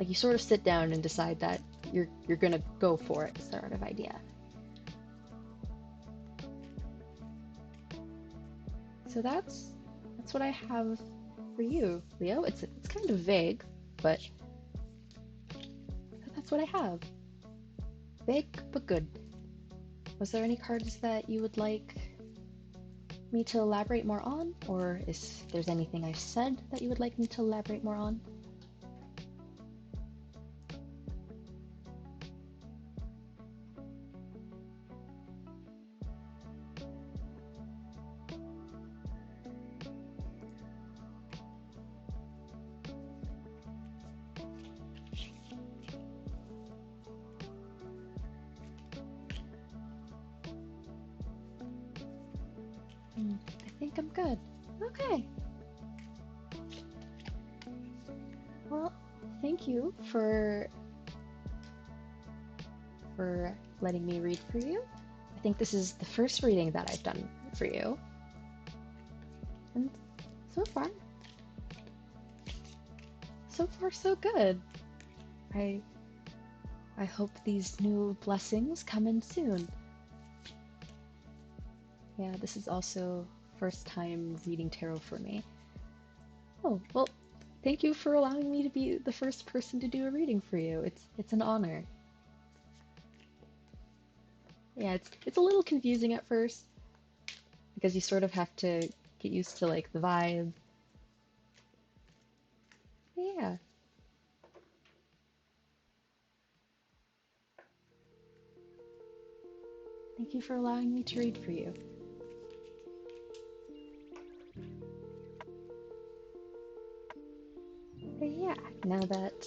you sort of sit down and decide that you're gonna go for it, sort of idea. So that's what I have for you, Leo. It's kind of vague, but that's what I have. Vague but good. Was there any cards that you would like me to elaborate more on, or is there's anything I've said that you would like me to elaborate more on? I think I'm good. Okay. Well, thank you for letting me read for you. I think this is the first reading that I've done for you. And so far so good. I hope these new blessings come in soon. Yeah, this is also first time reading tarot for me. Oh, well, thank you for allowing me to be the first person to do a reading for you. It's an honor. Yeah, it's a little confusing at first because you sort of have to get used to like the vibe. Yeah. Thank you for allowing me to read for you. But yeah, now that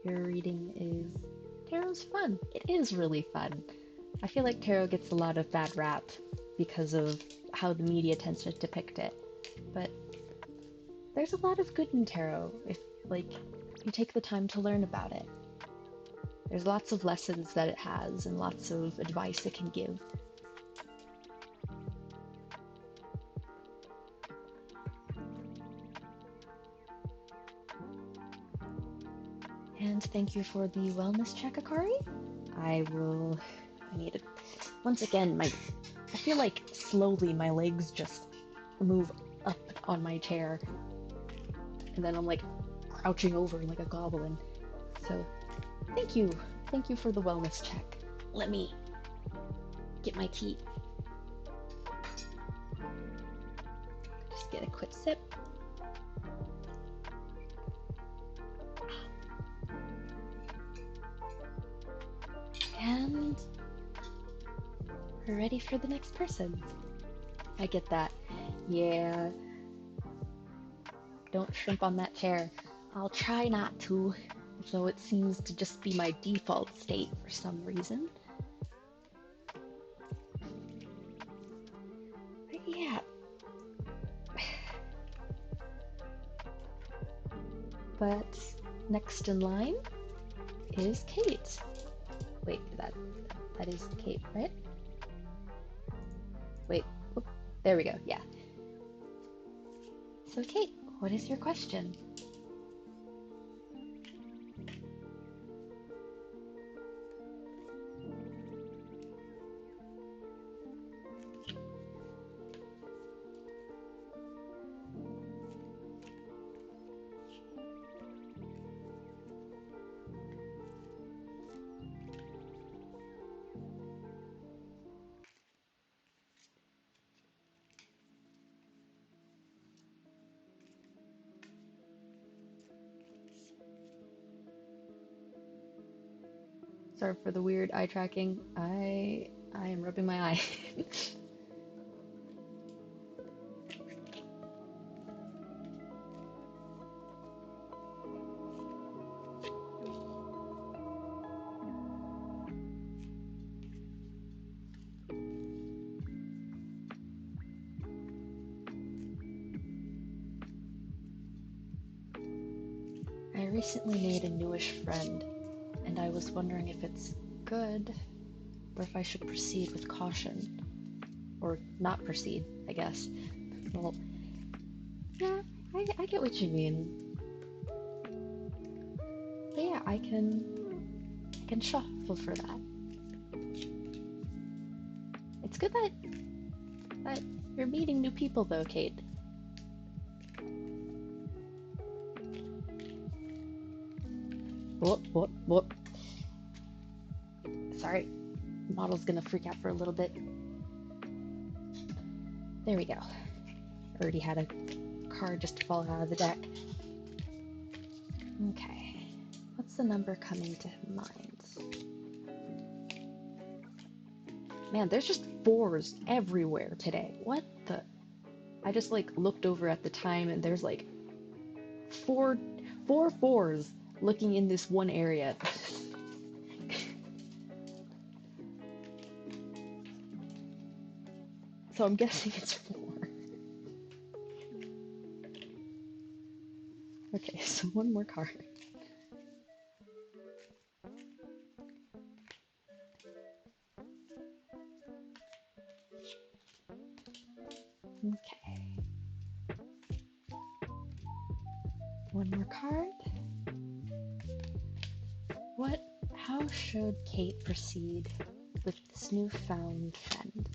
your reading is... Tarot's fun. It is really fun. I feel like tarot gets a lot of bad rap because of how the media tends to depict it. But there's a lot of good in tarot if, like, you take the time to learn about it. There's lots of lessons that it has and lots of advice it can give. And thank you for the wellness check, Akari. I need to... Once again, I feel like slowly my legs just move up on my chair. And then I'm like crouching over like a goblin. So, thank you. Thank you for the wellness check. Let me get my tea. Just get a quick sip. And we're ready for the next person. I get that. Yeah. Don't shrimp on that chair. I'll try not to, though it seems to just be my default state for some reason. But yeah. But next in line is Kate. Wait, that is Kate, right? Wait, whoop, there we go, yeah. So Kate, what is your question? Sorry for the weird eye tracking. I am rubbing my eye. I recently made a newish friend, and I was wondering if it's good, or if I should proceed with caution. Or not proceed, I guess. Well, yeah, I get what you mean. But yeah, I can shuffle for that. It's good that you're meeting new people though, Kate. Whoop. Sorry, model's gonna freak out for a little bit. There we go. Already had a card just fall out of the deck. Okay, what's the number coming to mind? Man, there's just fours everywhere today. What the? I just like looked over at the time and there's like four fours looking in this one area. So I'm guessing it's 4. Okay, so one more card. Okay. One more card. How should Kate proceed with this newfound friend?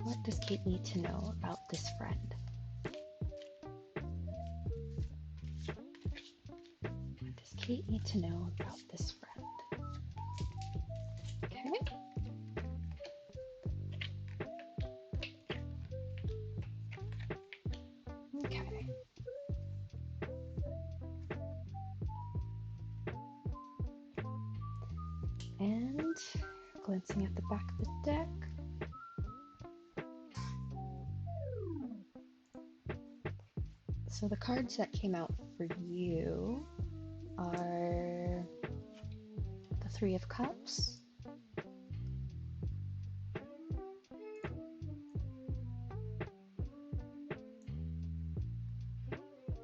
What does Kate need to know about this friend? What does Kate need to know about this friend? Okay. Okay. And glancing at the back of the deck. So the cards that came out for you are the Three of Cups,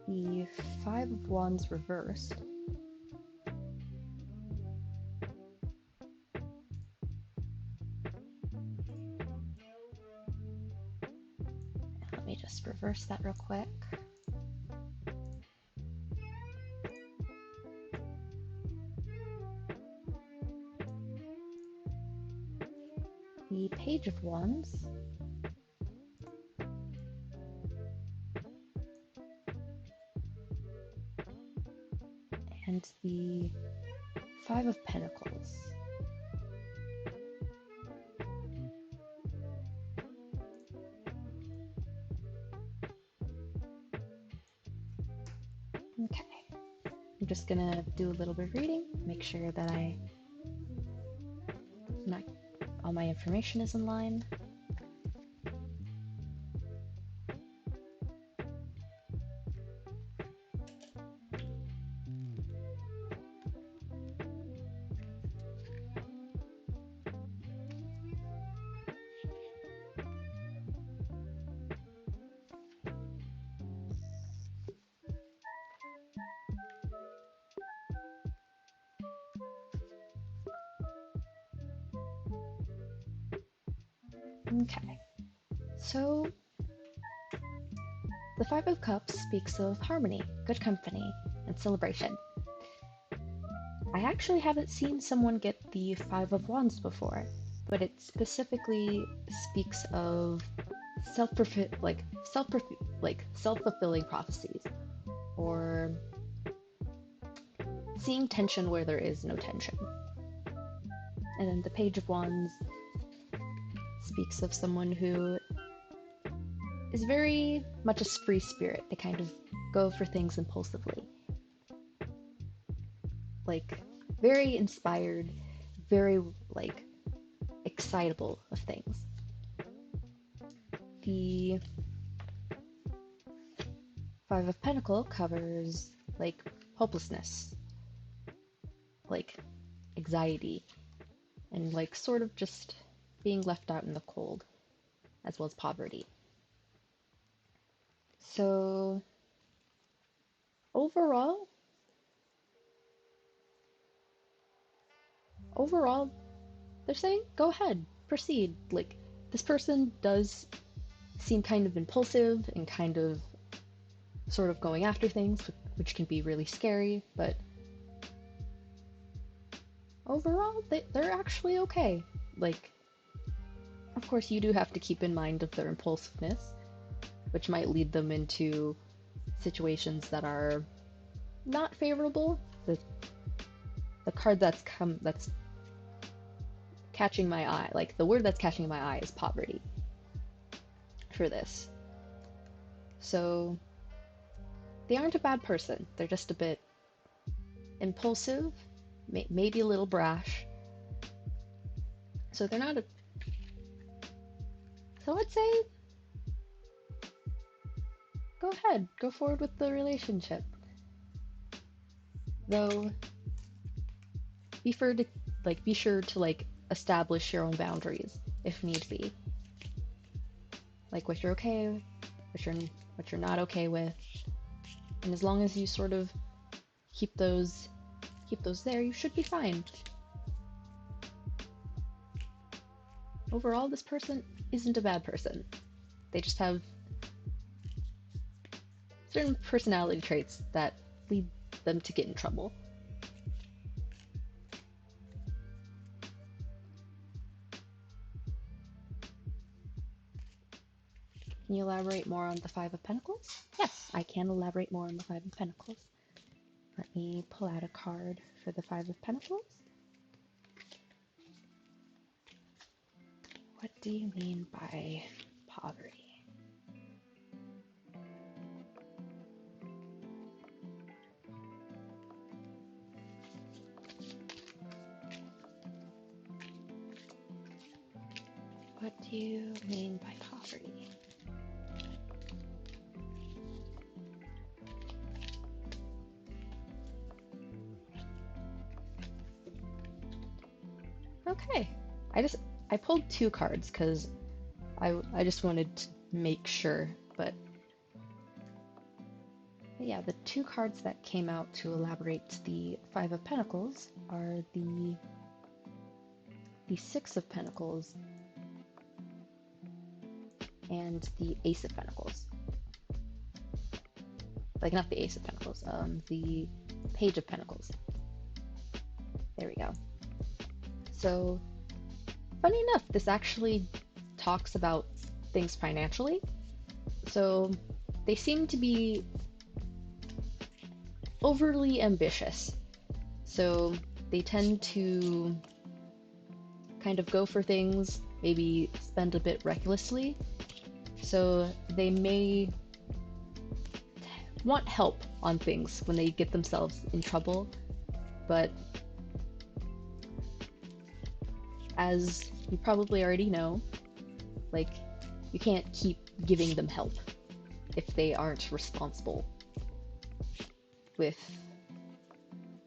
the Five of Wands reversed, let me just reverse that real quick. The Page of Wands, and the Five of Pentacles. Okay, I'm just gonna do a little bit of reading, make sure that all my information is in line. Okay, so the Five of Cups speaks of harmony, good company, and celebration. I actually haven't seen someone get the Five of Wands before, but it specifically speaks of self-fulfilling prophecies, or seeing tension where there is no tension. And then the Page of Wands speaks of someone who is very much a free spirit. They kind of go for things impulsively. like very inspired, very like excitable of things. The Five of Pentacles covers like hopelessness, like anxiety, and like sort of just being left out in the cold, as well as poverty. So overall, they're saying go ahead, proceed. Like this person does seem kind of impulsive and kind of sort of going after things, which can be really scary, but overall, they're actually okay. Like, of course, you do have to keep in mind of their impulsiveness, which might lead them into situations that are not favorable. The card that's catching my eye, like the word that's catching my eye is poverty for this. So they aren't a bad person. They're just a bit impulsive, maybe a little brash. So they're not a. So I'd say go ahead, go forward with the relationship. Though be sure to like establish your own boundaries if need be. Like what you're okay with, what you're not okay with. And as long as you sort of keep those there, you should be fine. Overall, this person isn't a bad person. They just have certain personality traits that lead them to get in trouble. Can you elaborate more on the Five of Pentacles? Yes, I can elaborate more on the Five of Pentacles. Let me pull out a card for the Five of Pentacles. What do you mean by poverty? What do you mean by poverty? Okay, I pulled two cards because I just wanted to make sure, but yeah, the two cards that came out to elaborate the Five of Pentacles are the Six of Pentacles and the Ace of Pentacles. Like not the Ace of Pentacles, the Page of Pentacles. There we go. So, funny enough, this actually talks about things financially. So, they seem to be overly ambitious. So, they tend to kind of go for things, maybe spend a bit recklessly. So, they may want help on things when they get themselves in trouble, but as you probably already know, like, you can't keep giving them help if they aren't responsible with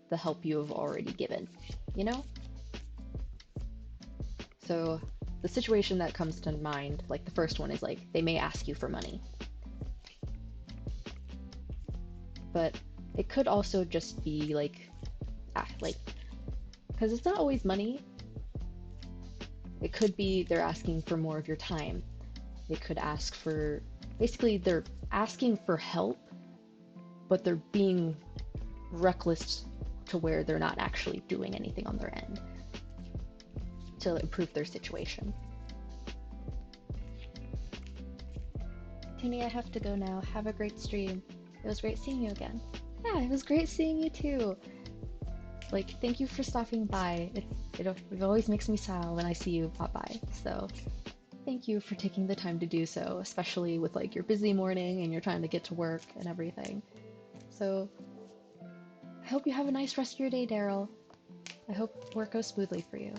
the help you have already given, you know? So, the situation that comes to mind, like the first one is like, they may ask you for money. But it could also just be like, because it's not always money. It could be they're asking for more of your time. They could ask for, basically they're asking for help, but they're being reckless to where they're not actually doing anything on their end to improve their situation. Toonie, I have to go now. Have a great stream. It was great seeing you again. Yeah, it was great seeing you too. Like, thank you for stopping by. It always makes me smile when I see you pop by. So, thank you for taking the time to do so, especially with like your busy morning and you're trying to get to work and everything. So, I hope you have a nice rest of your day, Daryl. I hope work goes smoothly for you.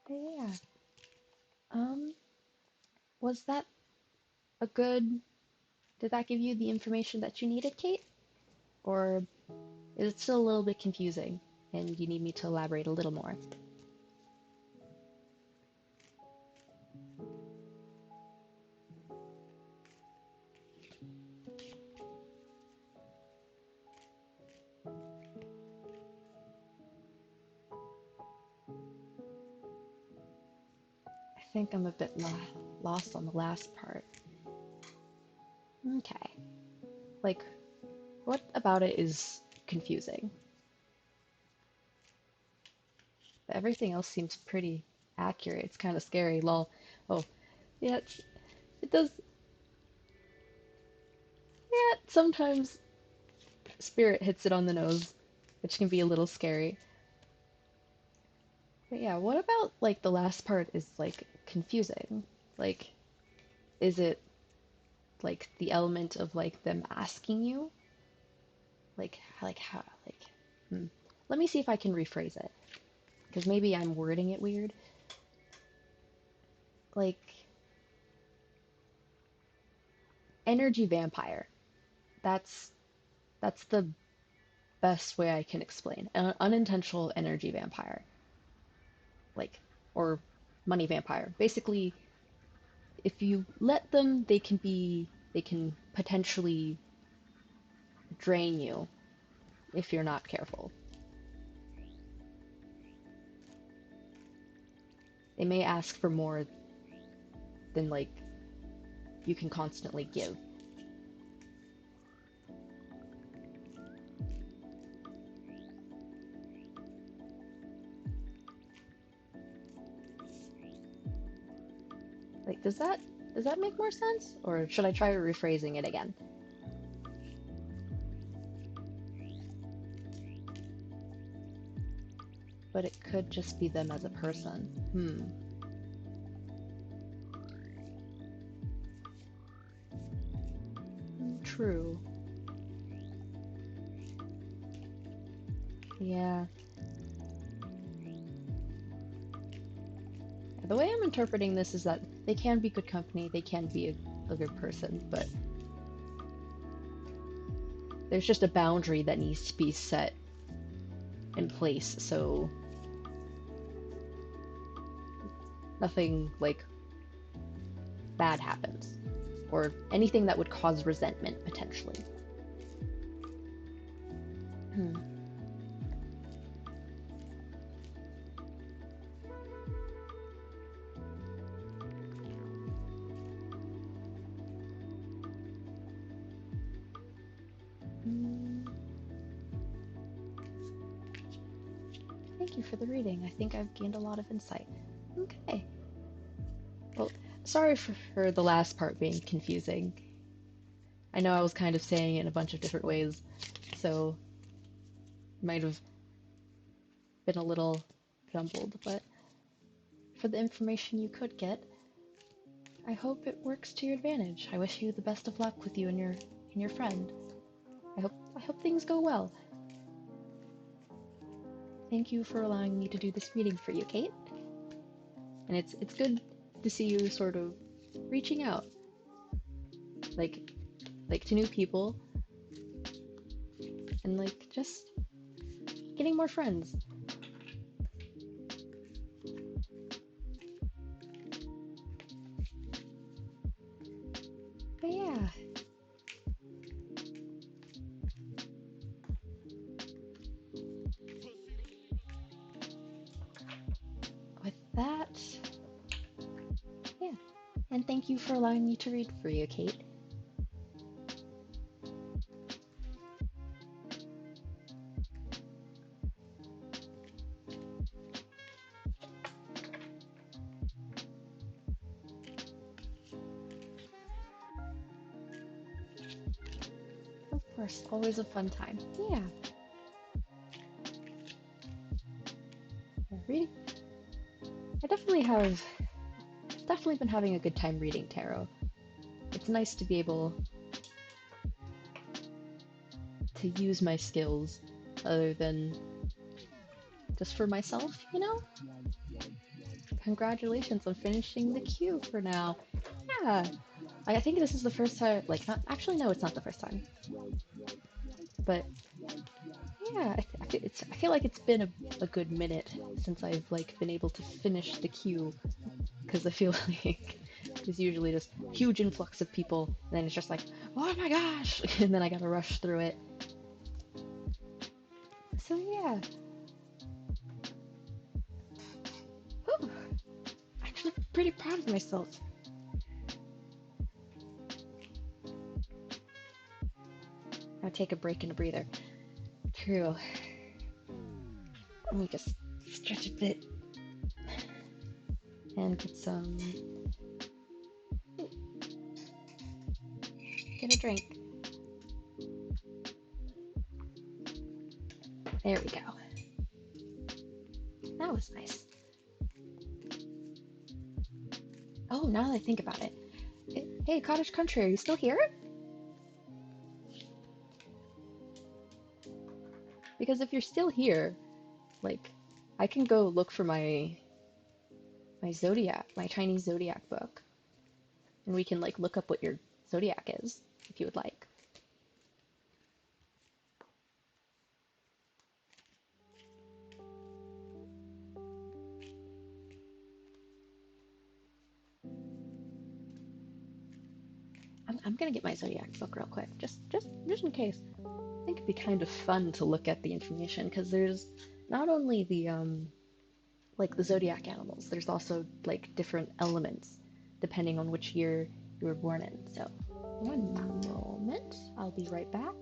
Yeah. Um, was that a good... Did that give you the information that you needed, Kate? Or is it still a little bit confusing and you need me to elaborate a little more? I think I'm a bit lost on the last part. Okay. Like, what about it is confusing? Everything else seems pretty accurate. It's kind of scary, lol. Oh, yeah, it does. Yeah, sometimes Spirit hits it on the nose, which can be a little scary. But yeah, what about like the last part is like confusing? Like, is it like the element of like them asking you? Like how, like, hmm. Let me see if I can rephrase it, because maybe I'm wording it weird. Like, energy vampire. That's that's the best way I can explain. An unintentional energy vampire. Like, or money vampire. Basically, if you let them, they can potentially drain you if you're not careful. They may ask for more than like you can constantly give. Like, does that make more sense? Or should I try rephrasing it again? But it could just be them as a person. True. Yeah. The way I'm interpreting this is that they can be good company, they can be a good person, but there's just a boundary that needs to be set in place so nothing like bad happens or anything that would cause resentment potentially. Hmm. Mm, thank you for the reading. I think I've gained a lot of insight. Okay. Well, sorry for the last part being confusing. I know I was kind of saying it in a bunch of different ways, so it might have been a little jumbled, but for the information you could get, I hope it works to your advantage. I wish you the best of luck with you and your friend. I hope things go well. Thank you for allowing me to do this reading for you, Kate. And it's good to see you sort of reaching out, like to new people, and like just getting more friends. But yeah, with that, yeah. And thank you for allowing me to read for you, Kate. Of course, always a fun time. Yeah. Yeah. reading. I definitely been having a good time reading tarot. It's nice to be able to use my skills other than just for myself, you know? Congratulations on finishing the queue for now. Yeah, I think this is the first time, like, not, actually, no, it's not the first time. But, yeah, I feel like it's been a good minute since I've, like, been able to finish the queue, because I feel like there's usually this huge influx of people, and then it's just like, oh my gosh, and then I gotta rush through it. So, yeah. Whew. Actually pretty proud of myself. I'll take a break and a breather. True. Let me just stretch a bit and get a drink. There we go. That was nice. Oh, now that I think about it. Hey, Cottage Country, are you still here? Because if you're still here, like, I can go look for my Chinese zodiac book, and we can like look up what your zodiac is if you would like. I'm gonna get my zodiac book real quick, just in case. I think it'd be kind of fun to look at the information because there's not only the like the zodiac animals, there's also like different elements depending on which year you were born in. So, one moment, I'll be right back.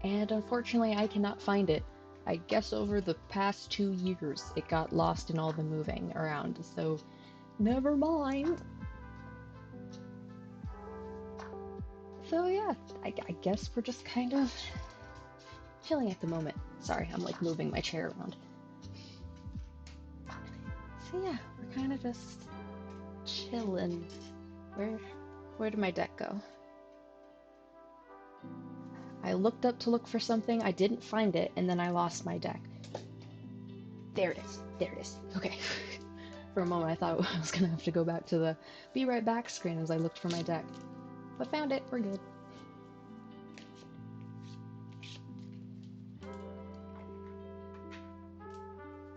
And unfortunately, I cannot find it. I guess over the past 2 years, it got lost in all the moving around, so never mind. So yeah, I guess we're just kind of chilling at the moment. Sorry, I'm like moving my chair around. So yeah, we're kind of just chilling. Where did my deck go? I looked up to look for something, I didn't find it, and then I lost my deck. There it is. There it is. Okay. For a moment, I thought I was gonna have to go back to the be right back screen as I looked for my deck. But found it. We're good.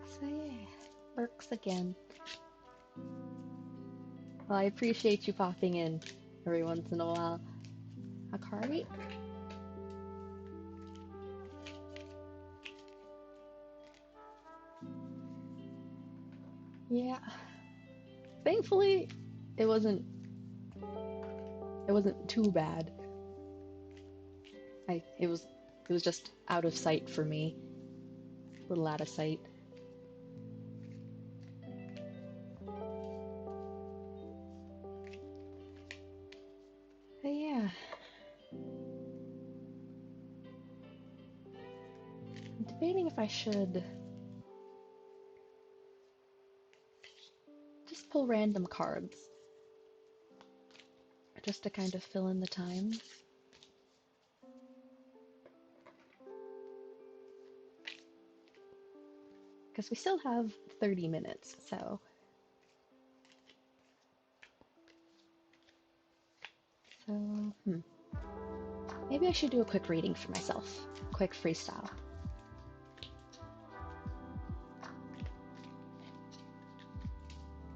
So yeah, works again. Well, I appreciate you popping in every once in a while. Akari? Yeah. Thankfully, it wasn't too bad. It was just out of sight for me. A little out of sight. But yeah. I'm debating if I should just pull random cards. just to kind of fill in the time. Because we still have 30 minutes, so. So, maybe I should do a quick reading for myself. Quick freestyle.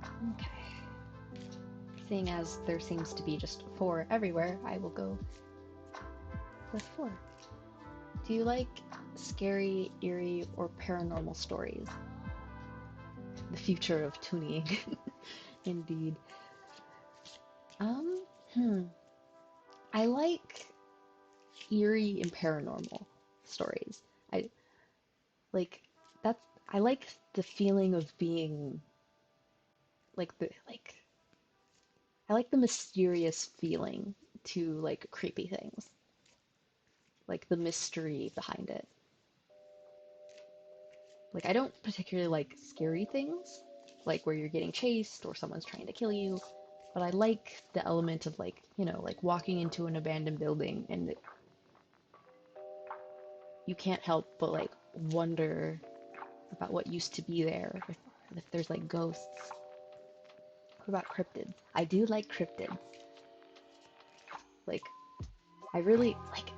Okay. Seeing as there seems to be just 4 everywhere, I will go with 4. Do you like scary, eerie, or paranormal stories? The future of tuning. Indeed. Hmm. I like eerie and paranormal stories. I like that's I like the feeling of being like I like the mysterious feeling to like creepy things. Like the mystery behind it. Like I don't particularly like scary things, like where you're getting chased or someone's trying to kill you, but I like the element of like, like walking into an abandoned building and you can't help but like wonder about what used to be there, if there's like ghosts. What about cryptids? I do like cryptids. Like, I really like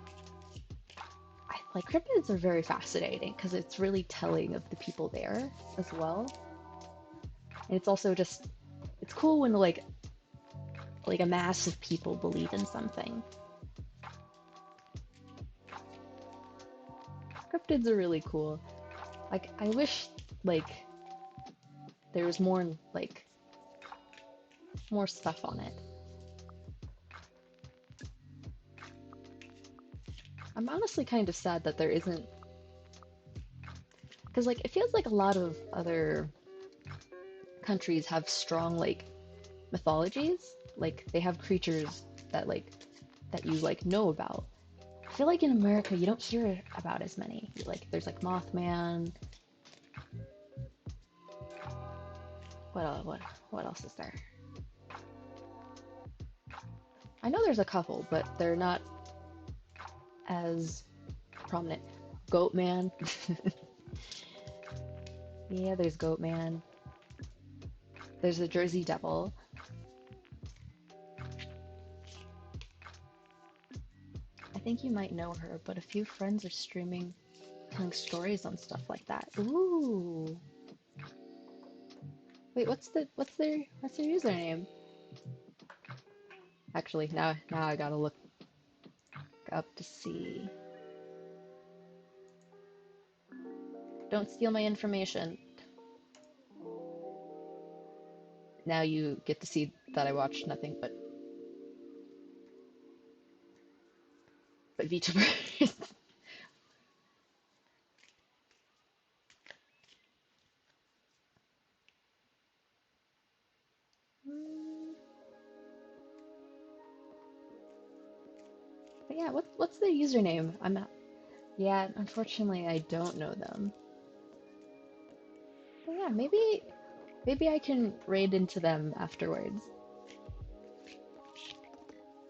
cryptids are very fascinating because it's really telling of the people there as well. And it's also just, it's cool when like a mass of people believe in something. Cryptids are really cool. Like, I wish like there was more stuff on it. I'm honestly kind of sad that there isn't, because like it feels like a lot of other countries have strong like mythologies. Like they have creatures that you like know about. I feel like in America you don't hear about as many. Like there's like Mothman. What else is there? I know there's a couple, but they're not as prominent. Goatman. Yeah, there's Goatman. There's the Jersey Devil. I think you might know her, but a few friends are streaming, telling stories on stuff like that. Ooh. Wait, what's their username? Actually, now I gotta look up to see. Don't steal my information. Now you get to see that I watched nothing but VTubers. But yeah, what's their username? I'm not. Yeah, unfortunately, I don't know them. But yeah, maybe I can raid into them afterwards.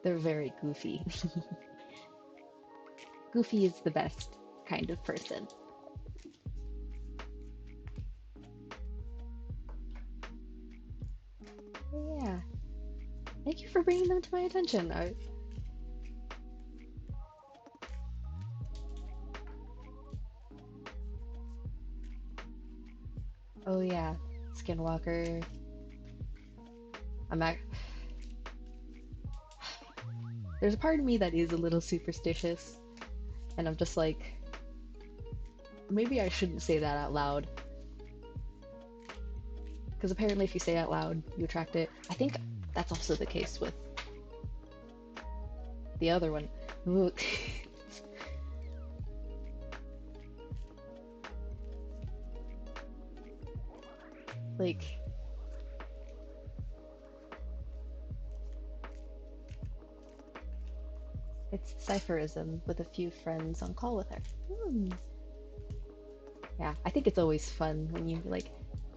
They're very goofy. Goofy is the best kind of person. But yeah, thank you for bringing them to my attention. Oh yeah, Skinwalker. I'm at. There's a part of me that is a little superstitious, and I'm just like, maybe I shouldn't say that out loud. Because apparently if you say it out loud, you attract it. I think that's also the case with the other one. Like, it's Cypherism with a few friends on call with her. Yeah, I think it's always fun when you're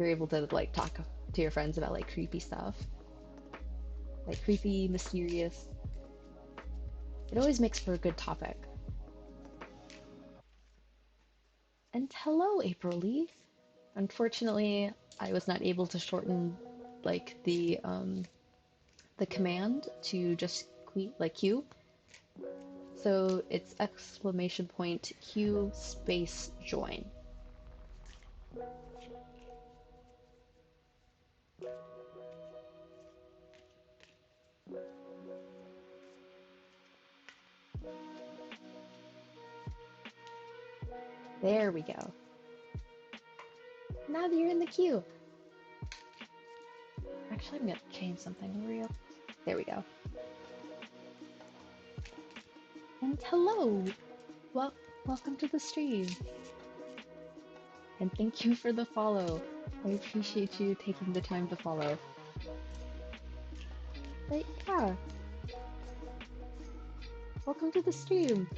able to talk to your friends about creepy stuff. Like creepy, mysterious. It always makes for a good topic. And hello, April Lee. Unfortunately, I was not able to shorten like the command to just Q. So it's exclamation point Q space join. There we go. Now that you're in the queue. Actually, I'm gonna change something real. There we go. And hello! Well, welcome to the stream. And thank you for the follow. I appreciate you taking the time to follow. But yeah, welcome to the stream.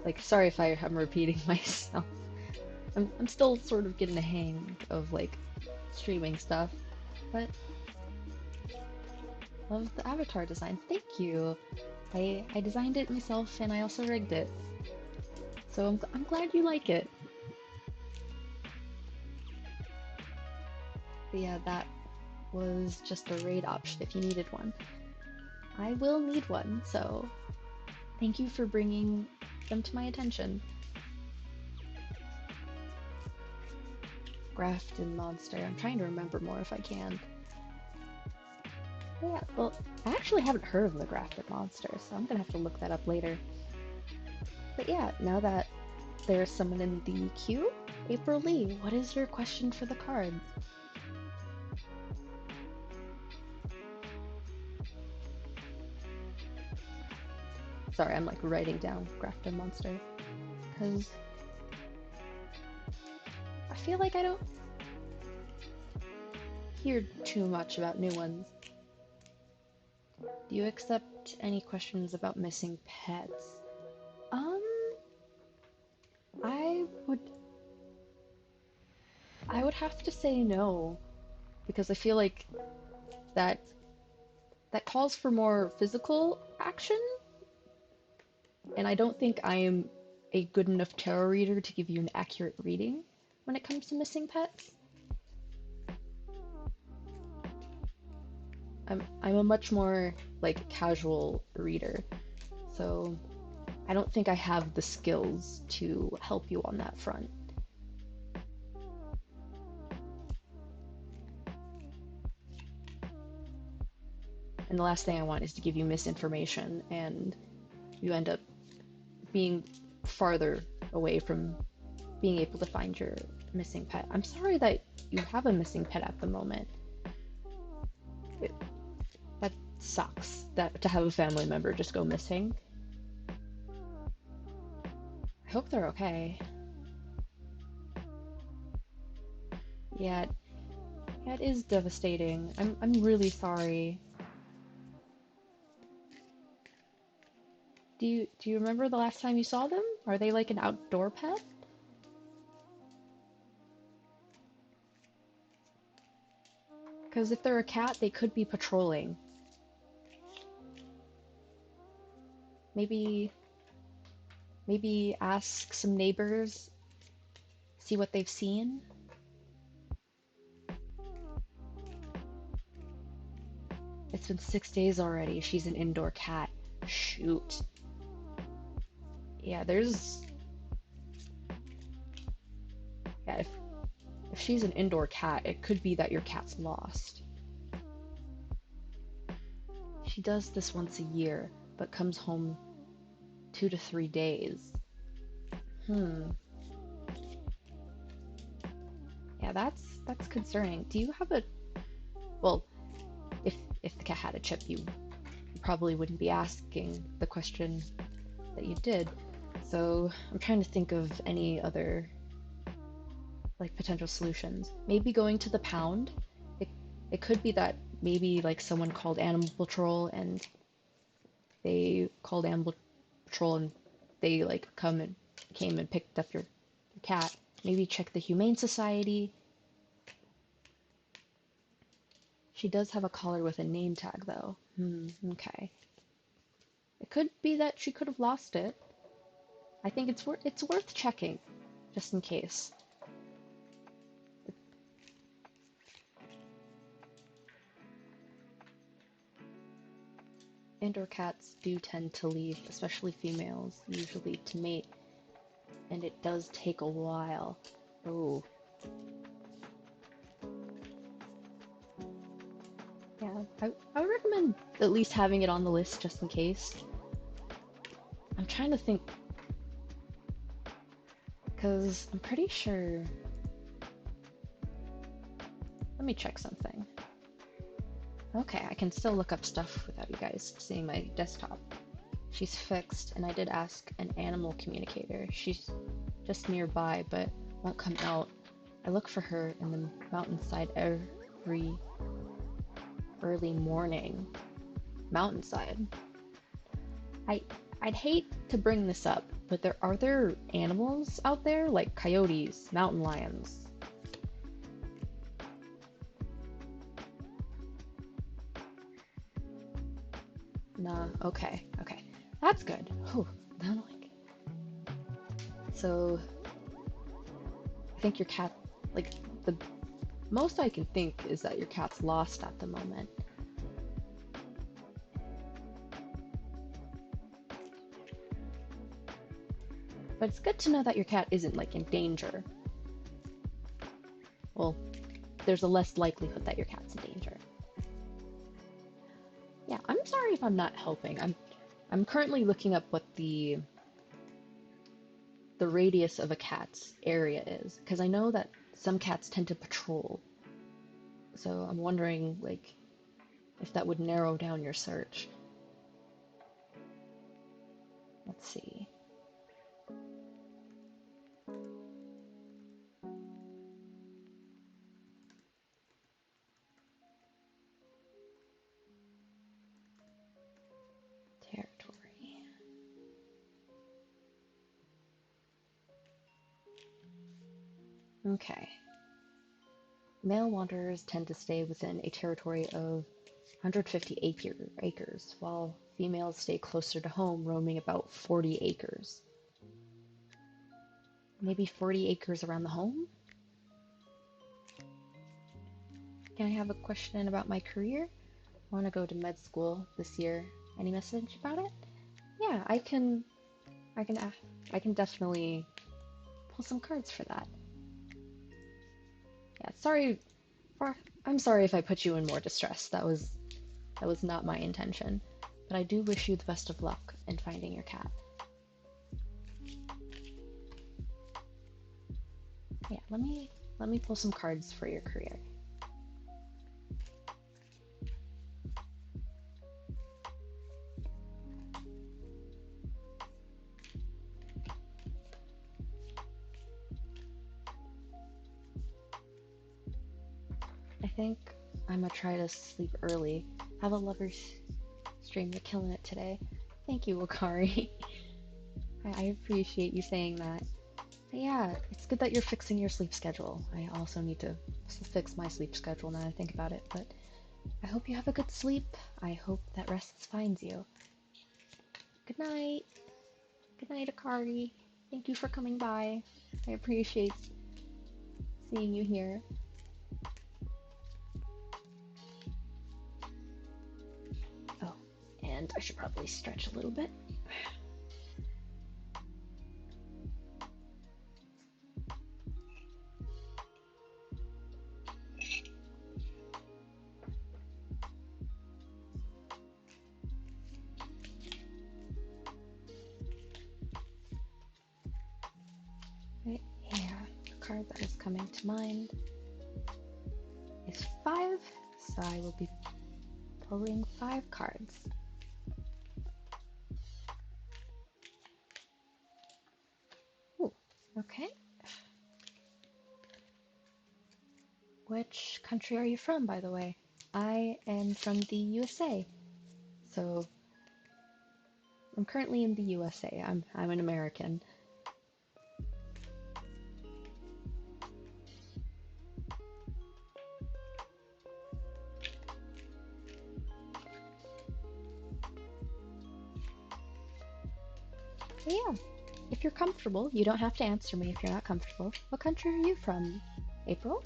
Like, sorry if I'm repeating myself. I'm still sort of getting the hang of like streaming stuff, but love the avatar design. Thank you. I designed it myself and I also rigged it. So I'm glad you like it. But yeah, that was just a raid option if you needed one. I will need one, so thank you for bringing them to my attention. Grafton monster. I'm trying to remember more if I can. Yeah, well, I actually haven't heard of the Grafton monster, so I'm gonna have to look that up later. But yeah, now that there's someone in the queue, April Lee, what is your question for the cards? Sorry, I'm like writing down Grafton monster, because I feel like I don't hear too much about new ones. Do you accept any questions about missing pets? Um, I would have to say no, because I feel like that calls for more physical action, and I don't think I am a good enough tarot reader to give you an accurate reading when it comes to missing pets. I'm a much more like casual reader, so I don't think I have the skills to help you on that front. And the last thing I want is to give you misinformation and you end up being farther away from being able to find your missing pet. I'm sorry that you have a missing pet at the moment. That sucks, that to have a family member just go missing. I hope they're okay. Yeah, it is devastating. I'm really sorry. Do you remember the last time you saw them? Are they like an outdoor pet? Because if they're a cat, they could be patrolling. Maybe ask some neighbors, see what they've seen. It's been 6 days already. She's an indoor cat. Shoot. Yeah, yeah, if she's an indoor cat, it could be that your cat's lost. She does this once a year, but comes home 2 to 3 days. Yeah, that's concerning. Do you have a well, if the cat had a chip, you probably wouldn't be asking the question that you did. So I'm trying to think of any other like potential solutions. Maybe going to the pound. It could be that maybe like someone called Animal Patrol and they called Animal Patrol and they like came and picked up your cat. Maybe check the Humane Society. She does have a collar with a name tag though. Okay. It could be that she could have lost it. I think it's worth checking, just in case. Indoor cats do tend to leave, especially females, usually to mate, and it does take a while. Oh, yeah. I would recommend at least having it on the list just in case. I'm trying to think, because I'm pretty sure. Let me check something. Okay, I can still look up stuff without you guys seeing my desktop. She's fixed, and I did ask an animal communicator. She's just nearby, but won't come out. I look for her in the mountainside every early morning. Mountainside. I I'd hate to bring this up, but are there animals out there like coyotes, mountain lions? Nah, okay, okay. That's good. Whew. I'm like, so I think your cat, like, the most I can think is that your cat's lost at the moment. But it's good to know that your cat isn't, like, in danger. Well, there's a less likelihood that your cat's in danger. Yeah, I'm sorry if I'm not helping. I'm currently looking up what the radius of a cat's area is, because I know that some cats tend to patrol. So I'm wondering, like, if that would narrow down your search. Let's see. Territory. Okay. Male wanderers tend to stay within a territory of 150 acres, while females stay closer to home, roaming about 40 acres. Maybe 40 acres around the home? Can I have a question about my career? I want to go to med school this year. Any message about it? Yeah, I can, I can definitely pull some cards for that. Yeah, I'm sorry if I put you in more distress. That was not my intention. But I do wish you the best of luck in finding your cat. Yeah, let me pull some cards for your career. I think I'm gonna try to sleep early. Have a lover's stream. You're killing it today. Thank you, Wakari. I appreciate you saying that. But yeah, it's good that you're fixing your sleep schedule. I also need to fix my sleep schedule now that I think about it, but I hope you have a good sleep. I hope that rest finds you. Good night. Good night, Akari. Thank you for coming by. I appreciate seeing you here. Oh, and I should probably stretch a little bit. Right here, the card that is coming to mind is 5, so I will be pulling 5 cards. Ooh, okay. Which country are you from, by the way? I am from the USA, so I'm currently in the USA. I'm an American. But yeah, if you're comfortable, you don't have to answer me if you're not comfortable. What country are you from, April?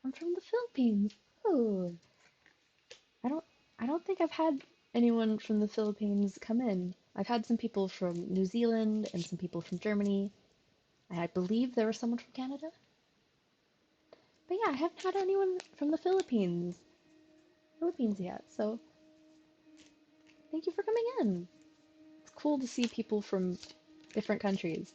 I'm from the Philippines. Oh, I don't I don't think I've had anyone from the Philippines come in. I've had some people from New Zealand and some people from Germany. And I believe there was someone from Canada. But yeah, I haven't had anyone from the Philippines yet. So thank you for coming in. It's cool to see people from different countries.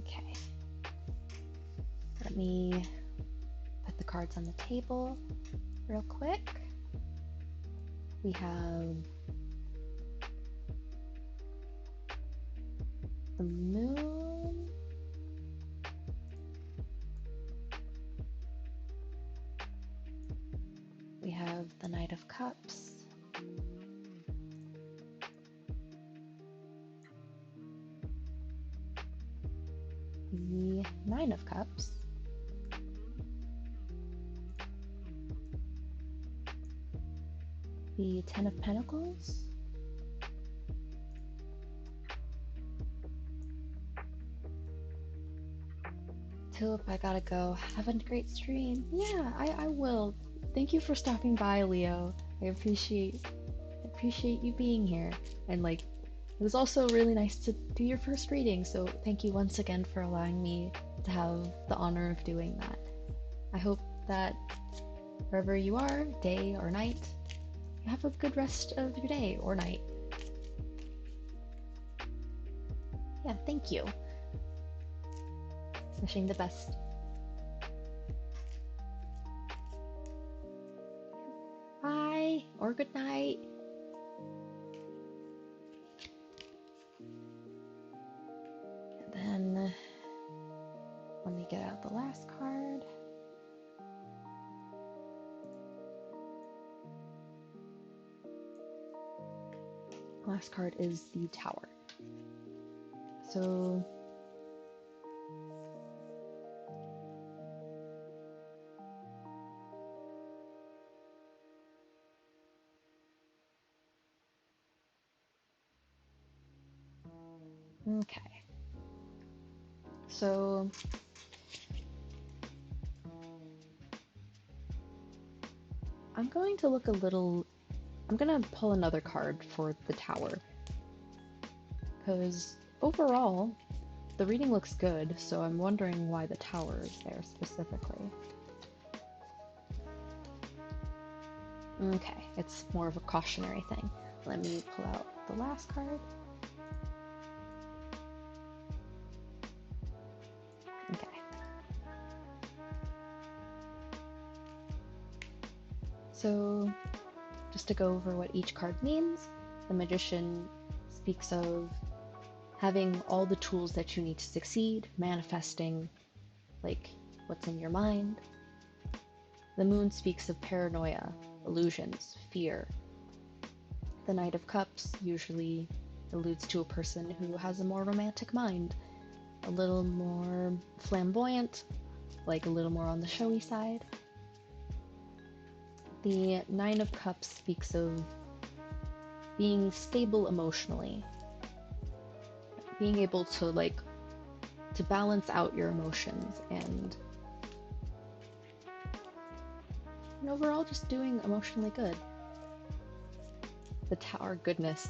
Okay. Let me put the cards on the table real quick. We have the moon. We have the Knight of Cups. The Nine of Cups. The Ten of Pentacles. Tulip, I gotta go. Have a great stream. Yeah, I will. Thank you for stopping by, Leo. I appreciate you being here. And like, it was also really nice to do your first reading, so thank you once again for allowing me to have the honor of doing that. I hope that wherever you are, day or night, you have a good rest of your day or night. Yeah, thank you. Wishing the best. Bye or good night. And then let me get out the last card. Last card is the Tower. So okay. So I'm going to pull another card for the Tower. Because overall, the reading looks good, so I'm wondering why the Tower is there specifically. Okay, it's more of a cautionary thing. Let me pull out the last card. Okay. So, just to go over what each card means, the Magician speaks of having all the tools that you need to succeed, manifesting, like, what's in your mind. The Moon speaks of paranoia, illusions, fear. The Knight of Cups usually alludes to a person who has a more romantic mind, a little more flamboyant, like a little more on the showy side. The Nine of Cups speaks of being stable emotionally, being able to to balance out your emotions and overall just doing emotionally good. The Tower, goodness.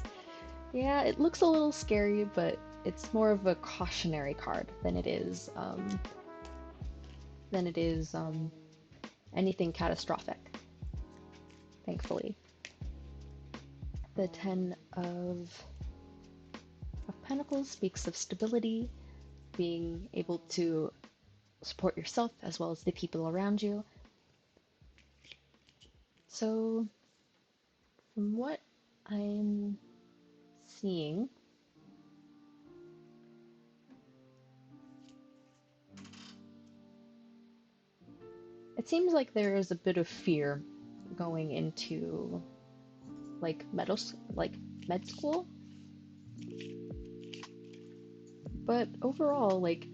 Yeah, it looks a little scary, but it's more of a cautionary card than it is anything catastrophic, thankfully. The Ten of Pentacles speaks of stability, being able to support yourself as well as the people around you. So, from what I'm seeing, it seems like there is a bit of fear going into like like med school, but overall, like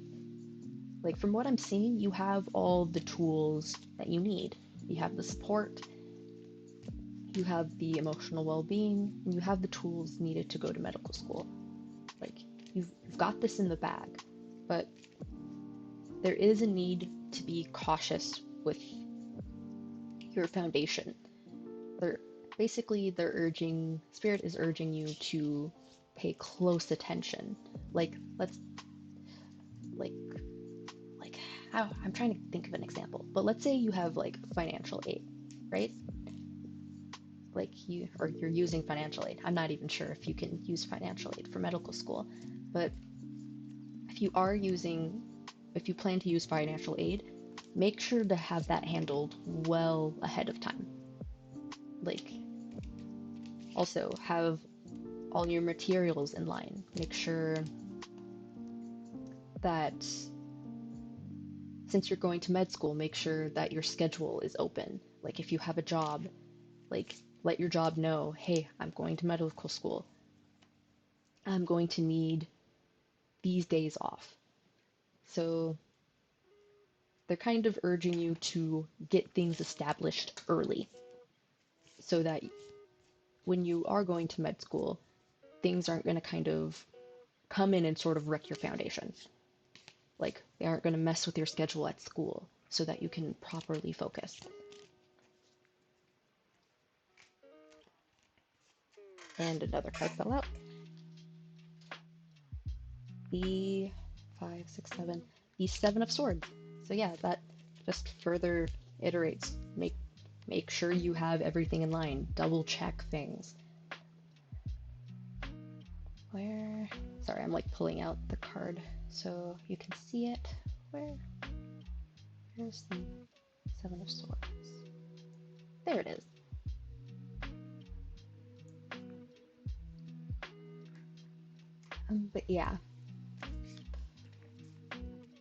from what I'm seeing, you have all the tools that you need. You have the support, you have the emotional well-being, and you have the tools needed to go to medical school. Like you've got this in the bag, but there is a need to be cautious with your foundation. They're they're urging Spirit is urging you to pay close attention. Like let's like like how I'm trying to think of an example, but let's say you have like financial aid, right? Like you're using financial aid. I'm not even sure if you can use financial aid for medical school, but if you are using if you plan to use financial aid, make sure to have that handled well ahead of time. Like also have all your materials in line. Make sure that since you're going to med school, make sure that your schedule is open. Like if you have a job, like let your job know, hey, I'm going to medical school. I'm going to need these days off. So they're kind of urging you to get things established early so that when you are going to med school, things aren't going to kind of come in and sort of wreck your foundation. Like they aren't going to mess with your schedule at school so that you can properly focus. And another card fell out. The 5, 6, 7, the 7 of Swords. So yeah, that just further iterates. Make sure you have everything in line. Double check things. Where? Sorry, I'm like pulling out the card so you can see it. Where's the 7 of Swords? There it is. But yeah,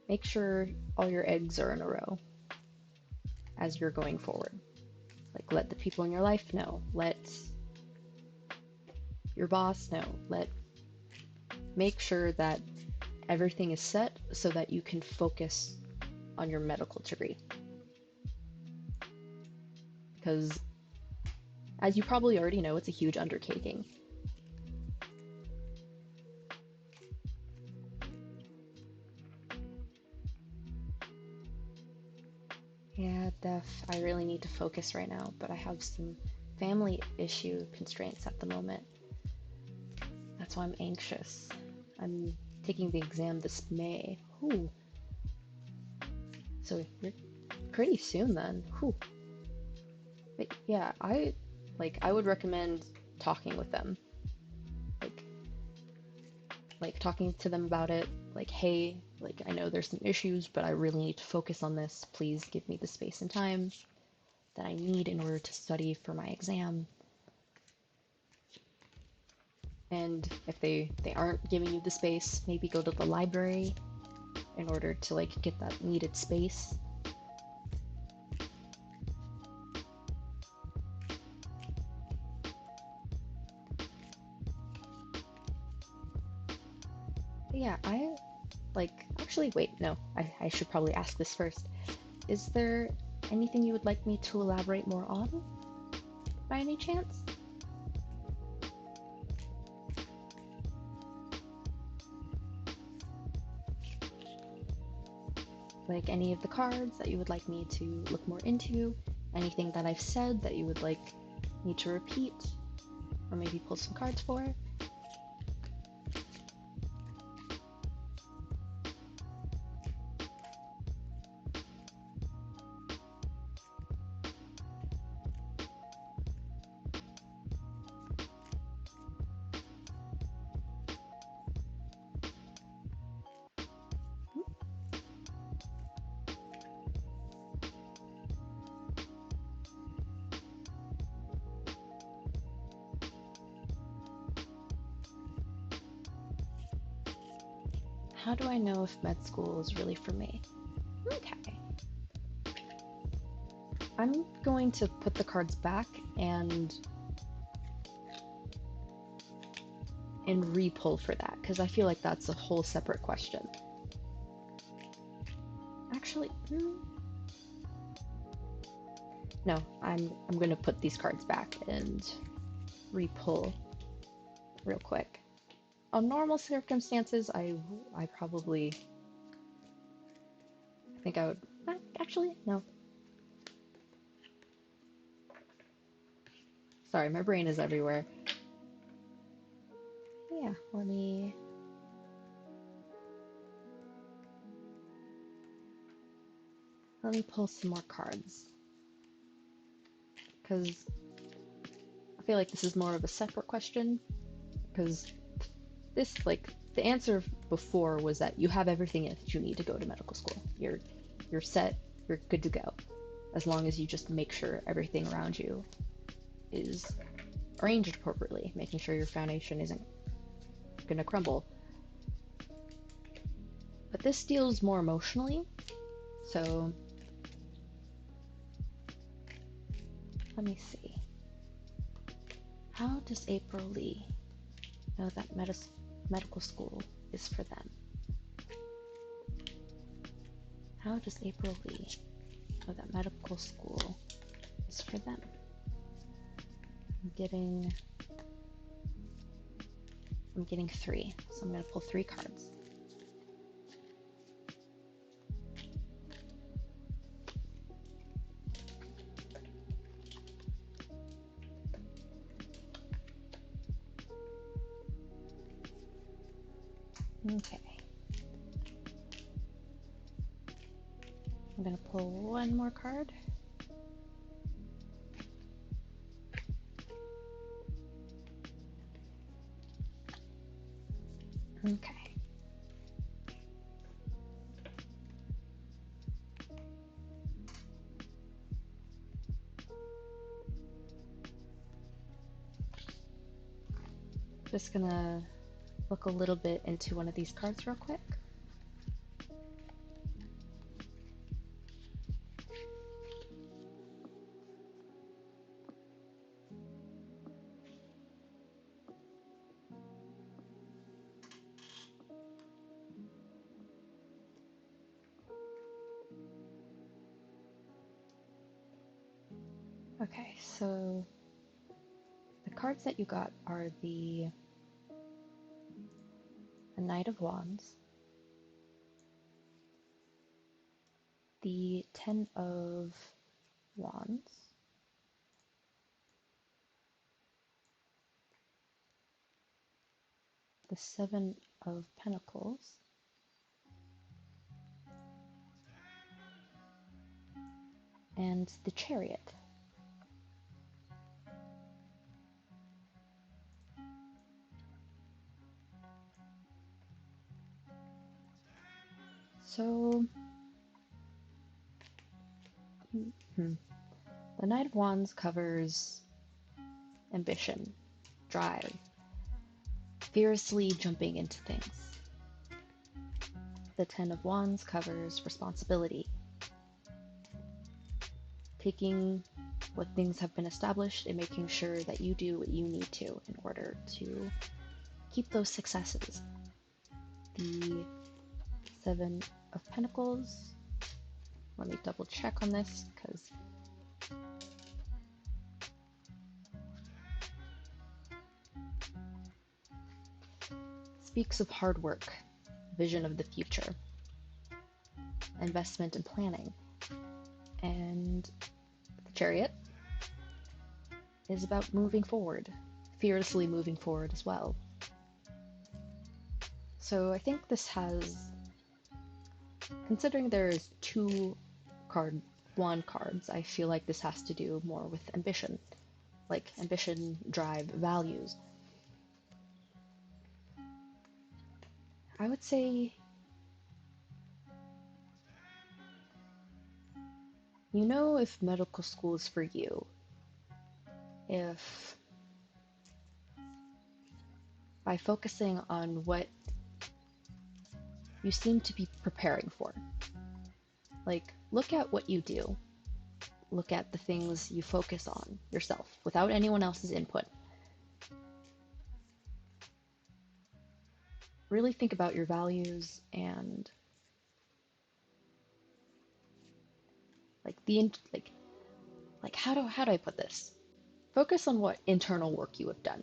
make sure all your eggs are in a row as you're going forward. Like let the people in your life know. Let your boss know. Make sure that everything is set so that you can focus on your medical degree. Because as you probably already know, it's a huge undertaking. Yeah, Def, I really need to focus right now, but I have some family issue constraints at the moment. That's why I'm anxious. I'm taking the exam this May. Ooh. So you're pretty soon then. Whew. But yeah, I would recommend talking with them. Like like talking to them about it, like, hey, like I know there's some issues, but I really need to focus on this. Please give me the space and time that I need in order to study for my exam. And if they aren't giving you the space, maybe go to the library in order to like get that needed space. But yeah, actually, wait, no, I should probably ask this first. Is there anything you would like me to elaborate more on by any chance? Like any of the cards that you would like me to look more into? Anything that I've said that you would like me to repeat? Or maybe pull some cards for? How do I know if med school is really for me? Okay. I'm going to put the cards back and re-pull for that, because I feel like that's a whole separate question. Actually, no, I'm gonna put these cards back and re-pull real quick. On normal circumstances, I probably think I would. Actually, no. Sorry, my brain is everywhere. Yeah, let me pull some more cards, because I feel like this is more of a separate question, because this, like, the answer before was that you have everything that you need to go to medical school. You're set, you're good to go, as long as you just make sure everything around you is arranged appropriately, making sure your foundation isn't gonna crumble. But this deals more emotionally, so let me see. How does April Lee know that medical school is for them? How does April Lee know that medical school is for them? I'm getting 3, so I'm going to pull 3 cards. Okay. I'm going to pull 1 more card. Okay. Just gonna look a little bit into one of these cards real quick. Okay, so the cards that you got are the Knight of Wands, the 10 of Wands, the 7 of Pentacles, and the Chariot. So, the Knight of Wands covers ambition, drive, fiercely jumping into things. The 10 of Wands covers responsibility, taking what things have been established and making sure that you do what you need to in order to keep those successes. The 7 of Pentacles, let me double check on this because speaks of hard work, vision of the future, investment and planning. And the Chariot is about moving forward, fiercely moving forward as well. So I think this has, considering there's 2 wand cards, I feel like this has to do more with ambition, like ambition, drive, values. I would say you know if medical school is for you if by focusing on what you seem to be preparing for. Like, look at what you do. look at the things you focus on yourself without anyone else's input. Really think about your values and how do I put this? Focus on what internal work you have done.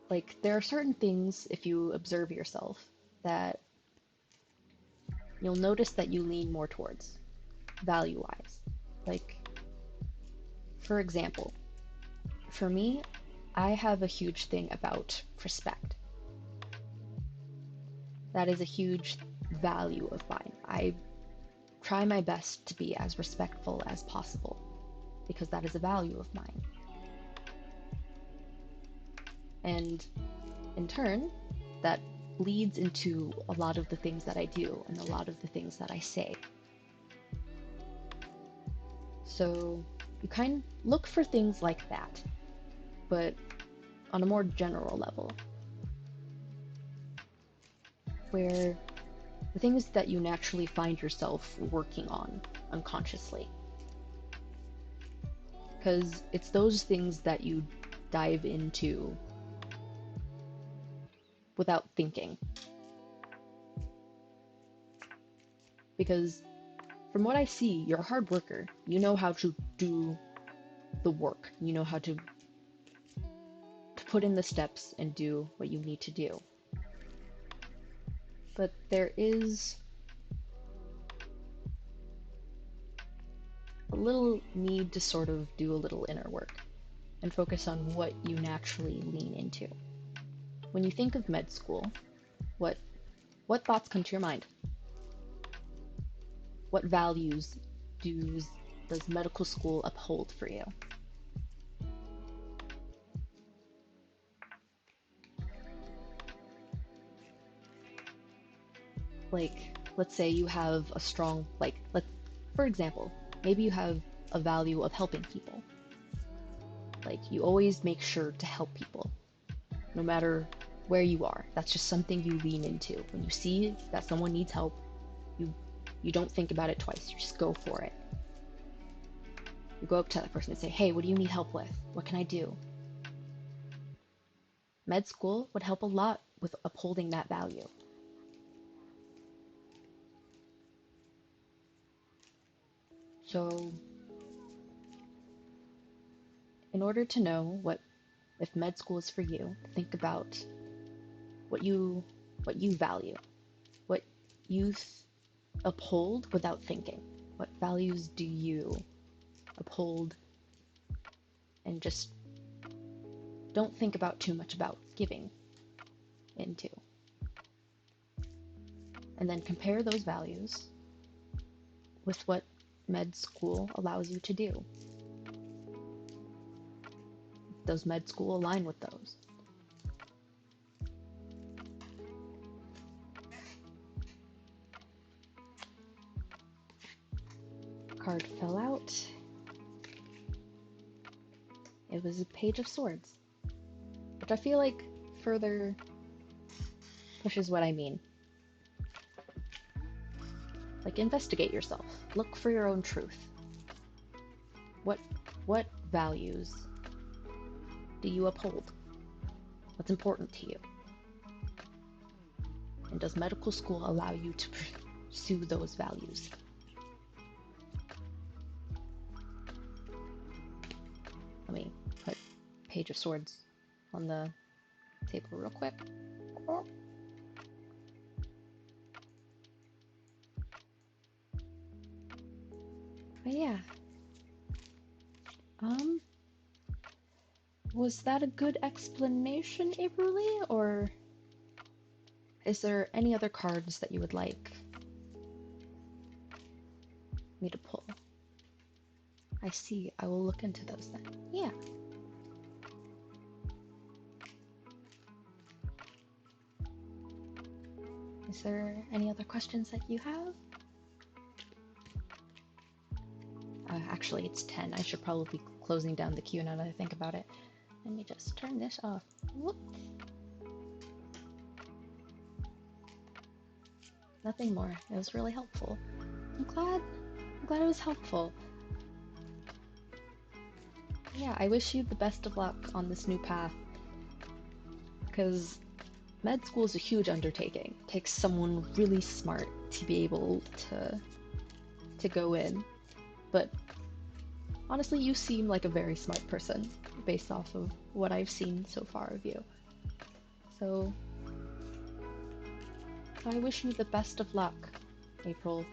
Like, there are certain things, if you observe yourself, that you'll notice that you lean more towards, value-wise. Like, for example, for me, I have a huge thing about respect. That is a huge value of mine. I try my best to be as respectful as possible because that is a value of mine. And in turn, that bleeds into a lot of the things that I do and a lot of the things that I say. So you kind of look for things like that, but on a more general level, where the things that you naturally find yourself working on unconsciously. Because it's those things that you dive into without thinking. Because from what I see, you're a hard worker. You know how to do the work. You know how to put in the steps and do what you need to do. But there is a little need to sort of do a little inner work and focus on what you naturally lean into. When you think of med school, what thoughts come to your mind? What values does medical school uphold for you? Like, let's say you have a strong, for example, maybe you have a value of helping people. Like, you always make sure to help people, no matter where you are. That's just something you lean into. When you see that someone needs help, you don't think about it twice. You just go for it. You go up to that person and say, hey, what do you need help with? What can I do? Med school would help a lot with upholding that value. So, in order to know if med school is for you, think about what you value, what you uphold without thinking. What values do you uphold, and just don't think about too much about giving into. And then compare those values with what med school allows you to do. Does med school align with those? Card fell out. It was a Page of Swords, which I feel like further pushes what I mean. Like, investigate yourself. Look for your own truth. What values do you uphold? What's important to you? And does medical school allow you to pursue those values? Let me put Page of Swords on the table real quick. But yeah. Was that a good explanation, Averly, or is there any other cards that you would like me to pull? I see. I will look into those then. Yeah. Is there any other questions that you have? Actually, it's 10. I should probably be closing down the queue now that I think about it. Let me just turn this off. Whoop. Nothing more. It was really helpful. I'm glad I'm glad it was helpful. Yeah, I wish you the best of luck on this new path, because med school is a huge undertaking. It takes someone really smart to be able to go in. But honestly, you seem like a very smart person based off of what I've seen so far of you. So I wish you the best of luck, April,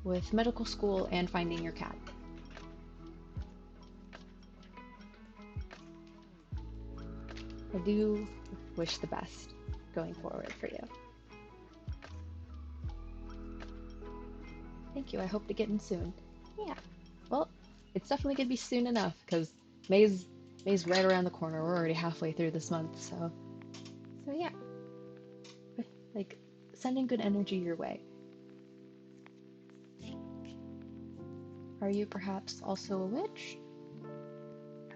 with medical school and finding your cat. I do wish the best going forward for you. Thank you. I hope to get in soon. Yeah. Well, it's definitely gonna be soon enough because May's May's right around the corner. We're already halfway through this month, so yeah. Like sending good energy your way. Are you perhaps also a witch?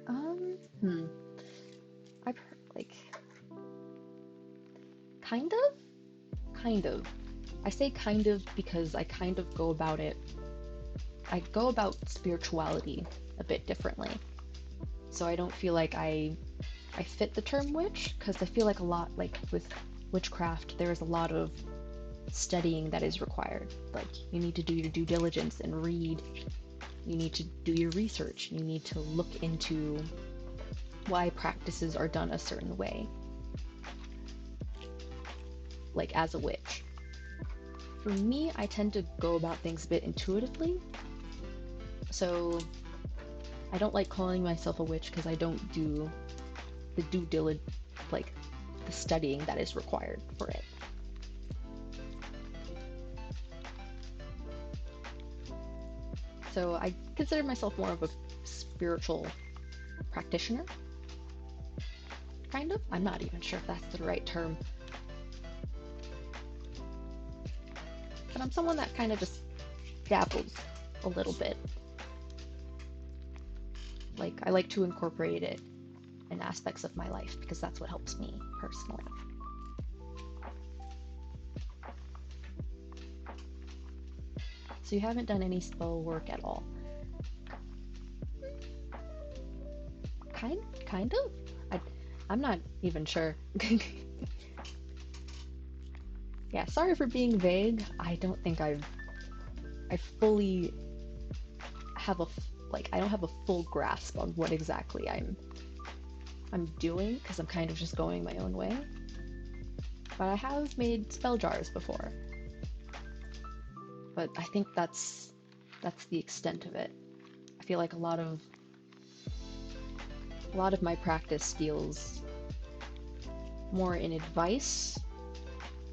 Hmm. I've heard, like, kind of? Kind of. I say kind of because I kind of go about it. I go about spirituality a bit differently. So I don't feel like I fit the term witch because I feel like a lot, like with witchcraft, there is a lot of studying that is required. Like you need to do your due diligence and read. You need to do your research. You need to look into why practices are done a certain way. Like as a witch. For me, I tend to go about things a bit intuitively. So I don't like calling myself a witch because I don't do the due diligence, like the studying that is required for it. So I consider myself more of a spiritual practitioner, kind of. I'm not even sure if that's the right term. But I'm someone that kind of just dabbles a little bit. Like, I like to incorporate it in aspects of my life because that's what helps me personally. So you haven't done any spell work at all? Kind of? I'm not even sure. Yeah, sorry for being vague. I don't think I fully have I don't have a full grasp on what exactly I'm doing because I'm kind of just going my own way. But I have made spell jars before. But I think that's the extent of it. I feel like a lot of my practice deals more in advice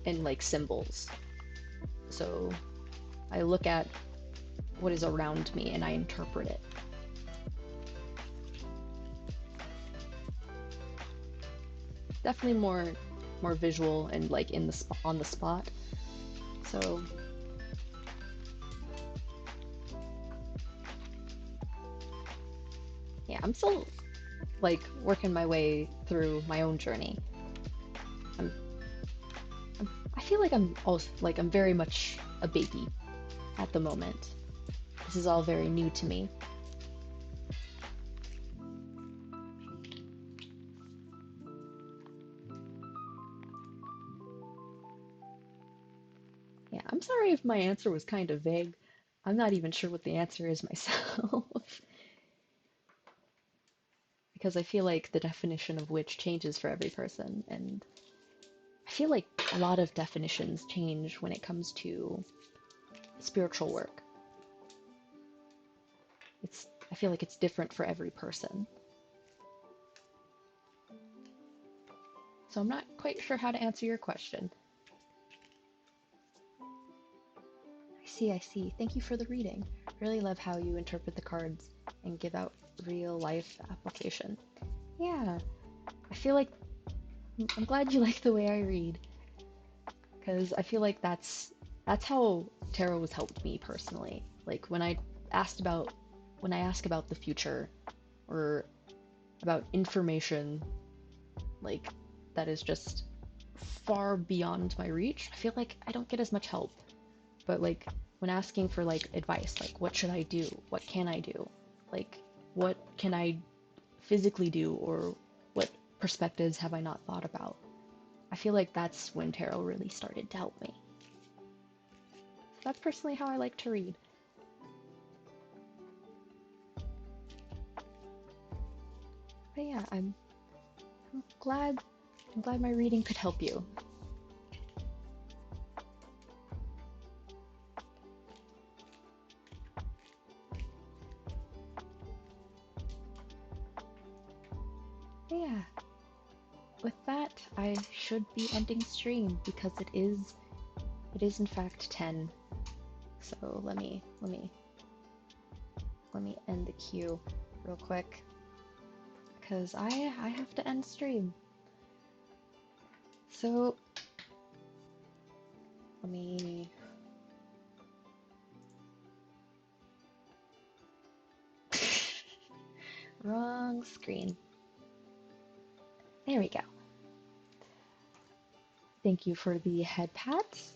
and like symbols. So I look at what is around me and I interpret it. Definitely more visual and like on the spot. So yeah, I'm still like working my way through my own journey. I feel like I'm also like I'm very much a baby at the moment. This is all very new to me. Yeah, I'm sorry if my answer was kind of vague. I'm not even sure what the answer is myself. Because I feel like the definition of witch changes for every person, and I feel like a lot of definitions change when it comes to spiritual work. I feel like it's different for every person. So I'm not quite sure how to answer your question. I see. Thank you for the reading. I really love how you interpret the cards and give out real life application. Yeah, I feel like I'm glad you like the way I read, because I feel like that's how tarot has helped me personally. Like when I ask about the future or about information like that is just far beyond my reach, I feel like I don't get as much help. But like when asking for like advice, like what should I do? What can I do? Like what can I physically do, or what perspectives have I not thought about? I feel like that's when tarot really started to help me. So that's personally how I like to read. But yeah, I'm glad my reading could help you. But yeah, with that, I should be ending stream because it is in fact 10. So let me end the queue real quick because I have to end stream. So let me wrong screen. There we go. Thank you for the head pats.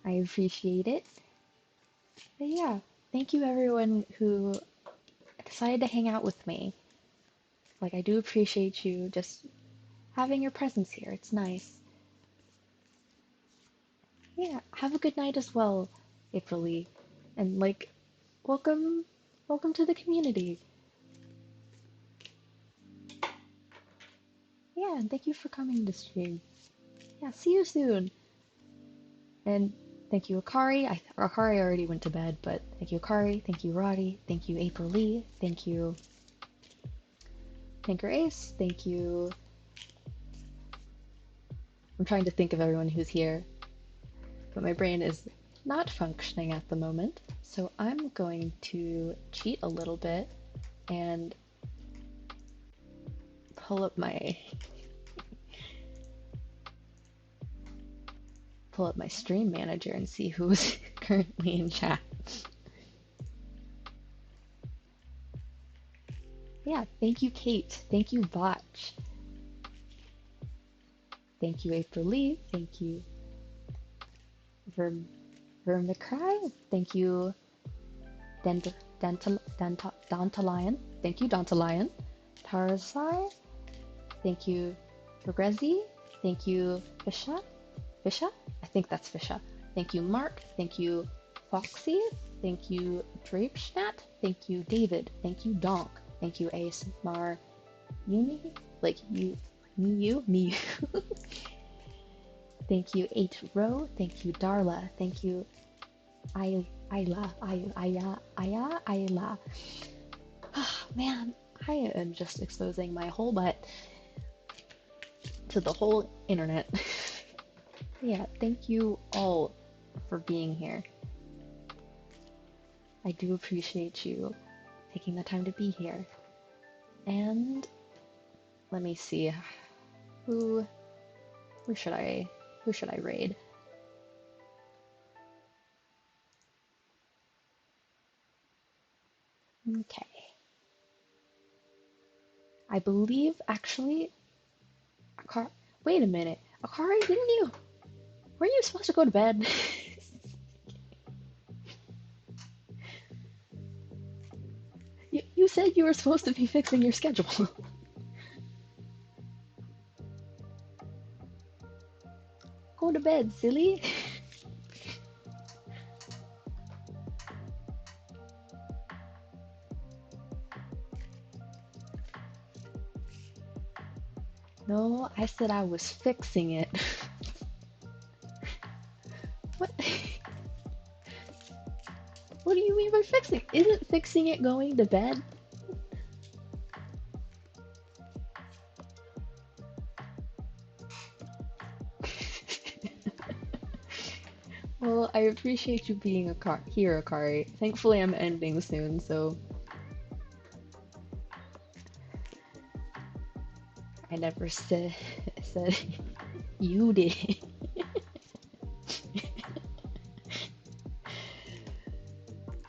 I appreciate it. But yeah, thank you everyone who decided to hang out with me. Like, I do appreciate you just having your presence here. It's nice. Yeah, have a good night as well, April Lee. And like, welcome to the community. Yeah, and thank you for coming to stream. Yeah, see you soon. And thank you, Akari. Akari already went to bed, but thank you, Akari. Thank you, Roddy. Thank you, April Lee. Thank you, Tinker Ace. Thank you. I'm trying to think of everyone who's here, but my brain is not functioning at the moment. So I'm going to cheat a little bit and pull up my stream manager and see who's currently in chat. Yeah, thank you, Kate. Thank you, Botch. Thank you, April Lee. Thank you, Vermicry. Thank you, Dantalion. Thank you, Dantalion. Tarzai. Thank you, Regrezi. Thank you, Fisha. Fisha? I think that's Fisha. Thank you, Mark. Thank you, Foxy. Thank you, Drapeschnat. Thank you, David. Thank you, Donk. Thank you, ASMR Uni. Like you, me. Thank you, 8 Row. Thank you, Darla. Thank you, Ayla. Man, I am just exposing my whole butt to the whole internet. Yeah, thank you all for being here. I do appreciate you taking the time to be here. And let me see, who should I raid? Okay. I believe actually wait a minute. Akari, weren't you supposed to go to bed? You said you were supposed to be fixing your schedule. Go to bed, silly. No, I said I was fixing it. What? What do you mean by fixing? Isn't fixing it going to bed? Well, I appreciate you being here, Akari. Thankfully, I'm ending soon, so I never said you did.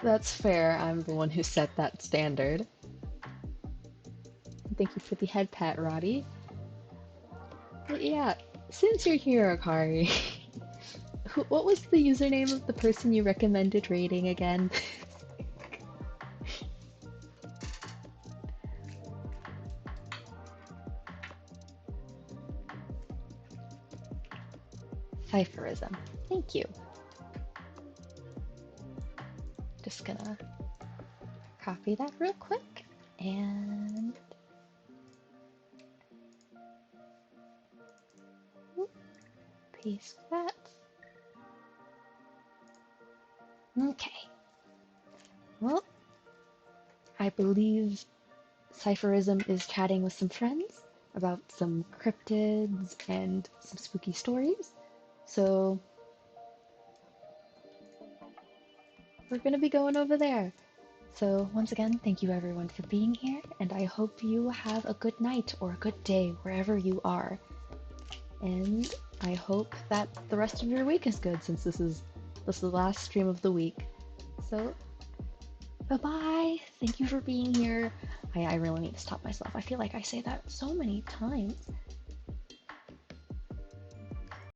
That's fair. I'm the one who set that standard. Thank you for the head pat, Roddy. But yeah, since you're here, Akari, What was the username of the person you recommended raiding again? Cipherism. Thank you. Just gonna copy that real quick and paste that. Okay. Well, I believe Cipherism is chatting with some friends about some cryptids and some spooky stories. So we're gonna be going over there. So once again, thank you everyone for being here, and I hope you have a good night or a good day wherever you are. And I hope that the rest of your week is good since this is the last stream of the week. So bye-bye. Thank you for being here. I really need to stop myself. I feel like I say that so many times.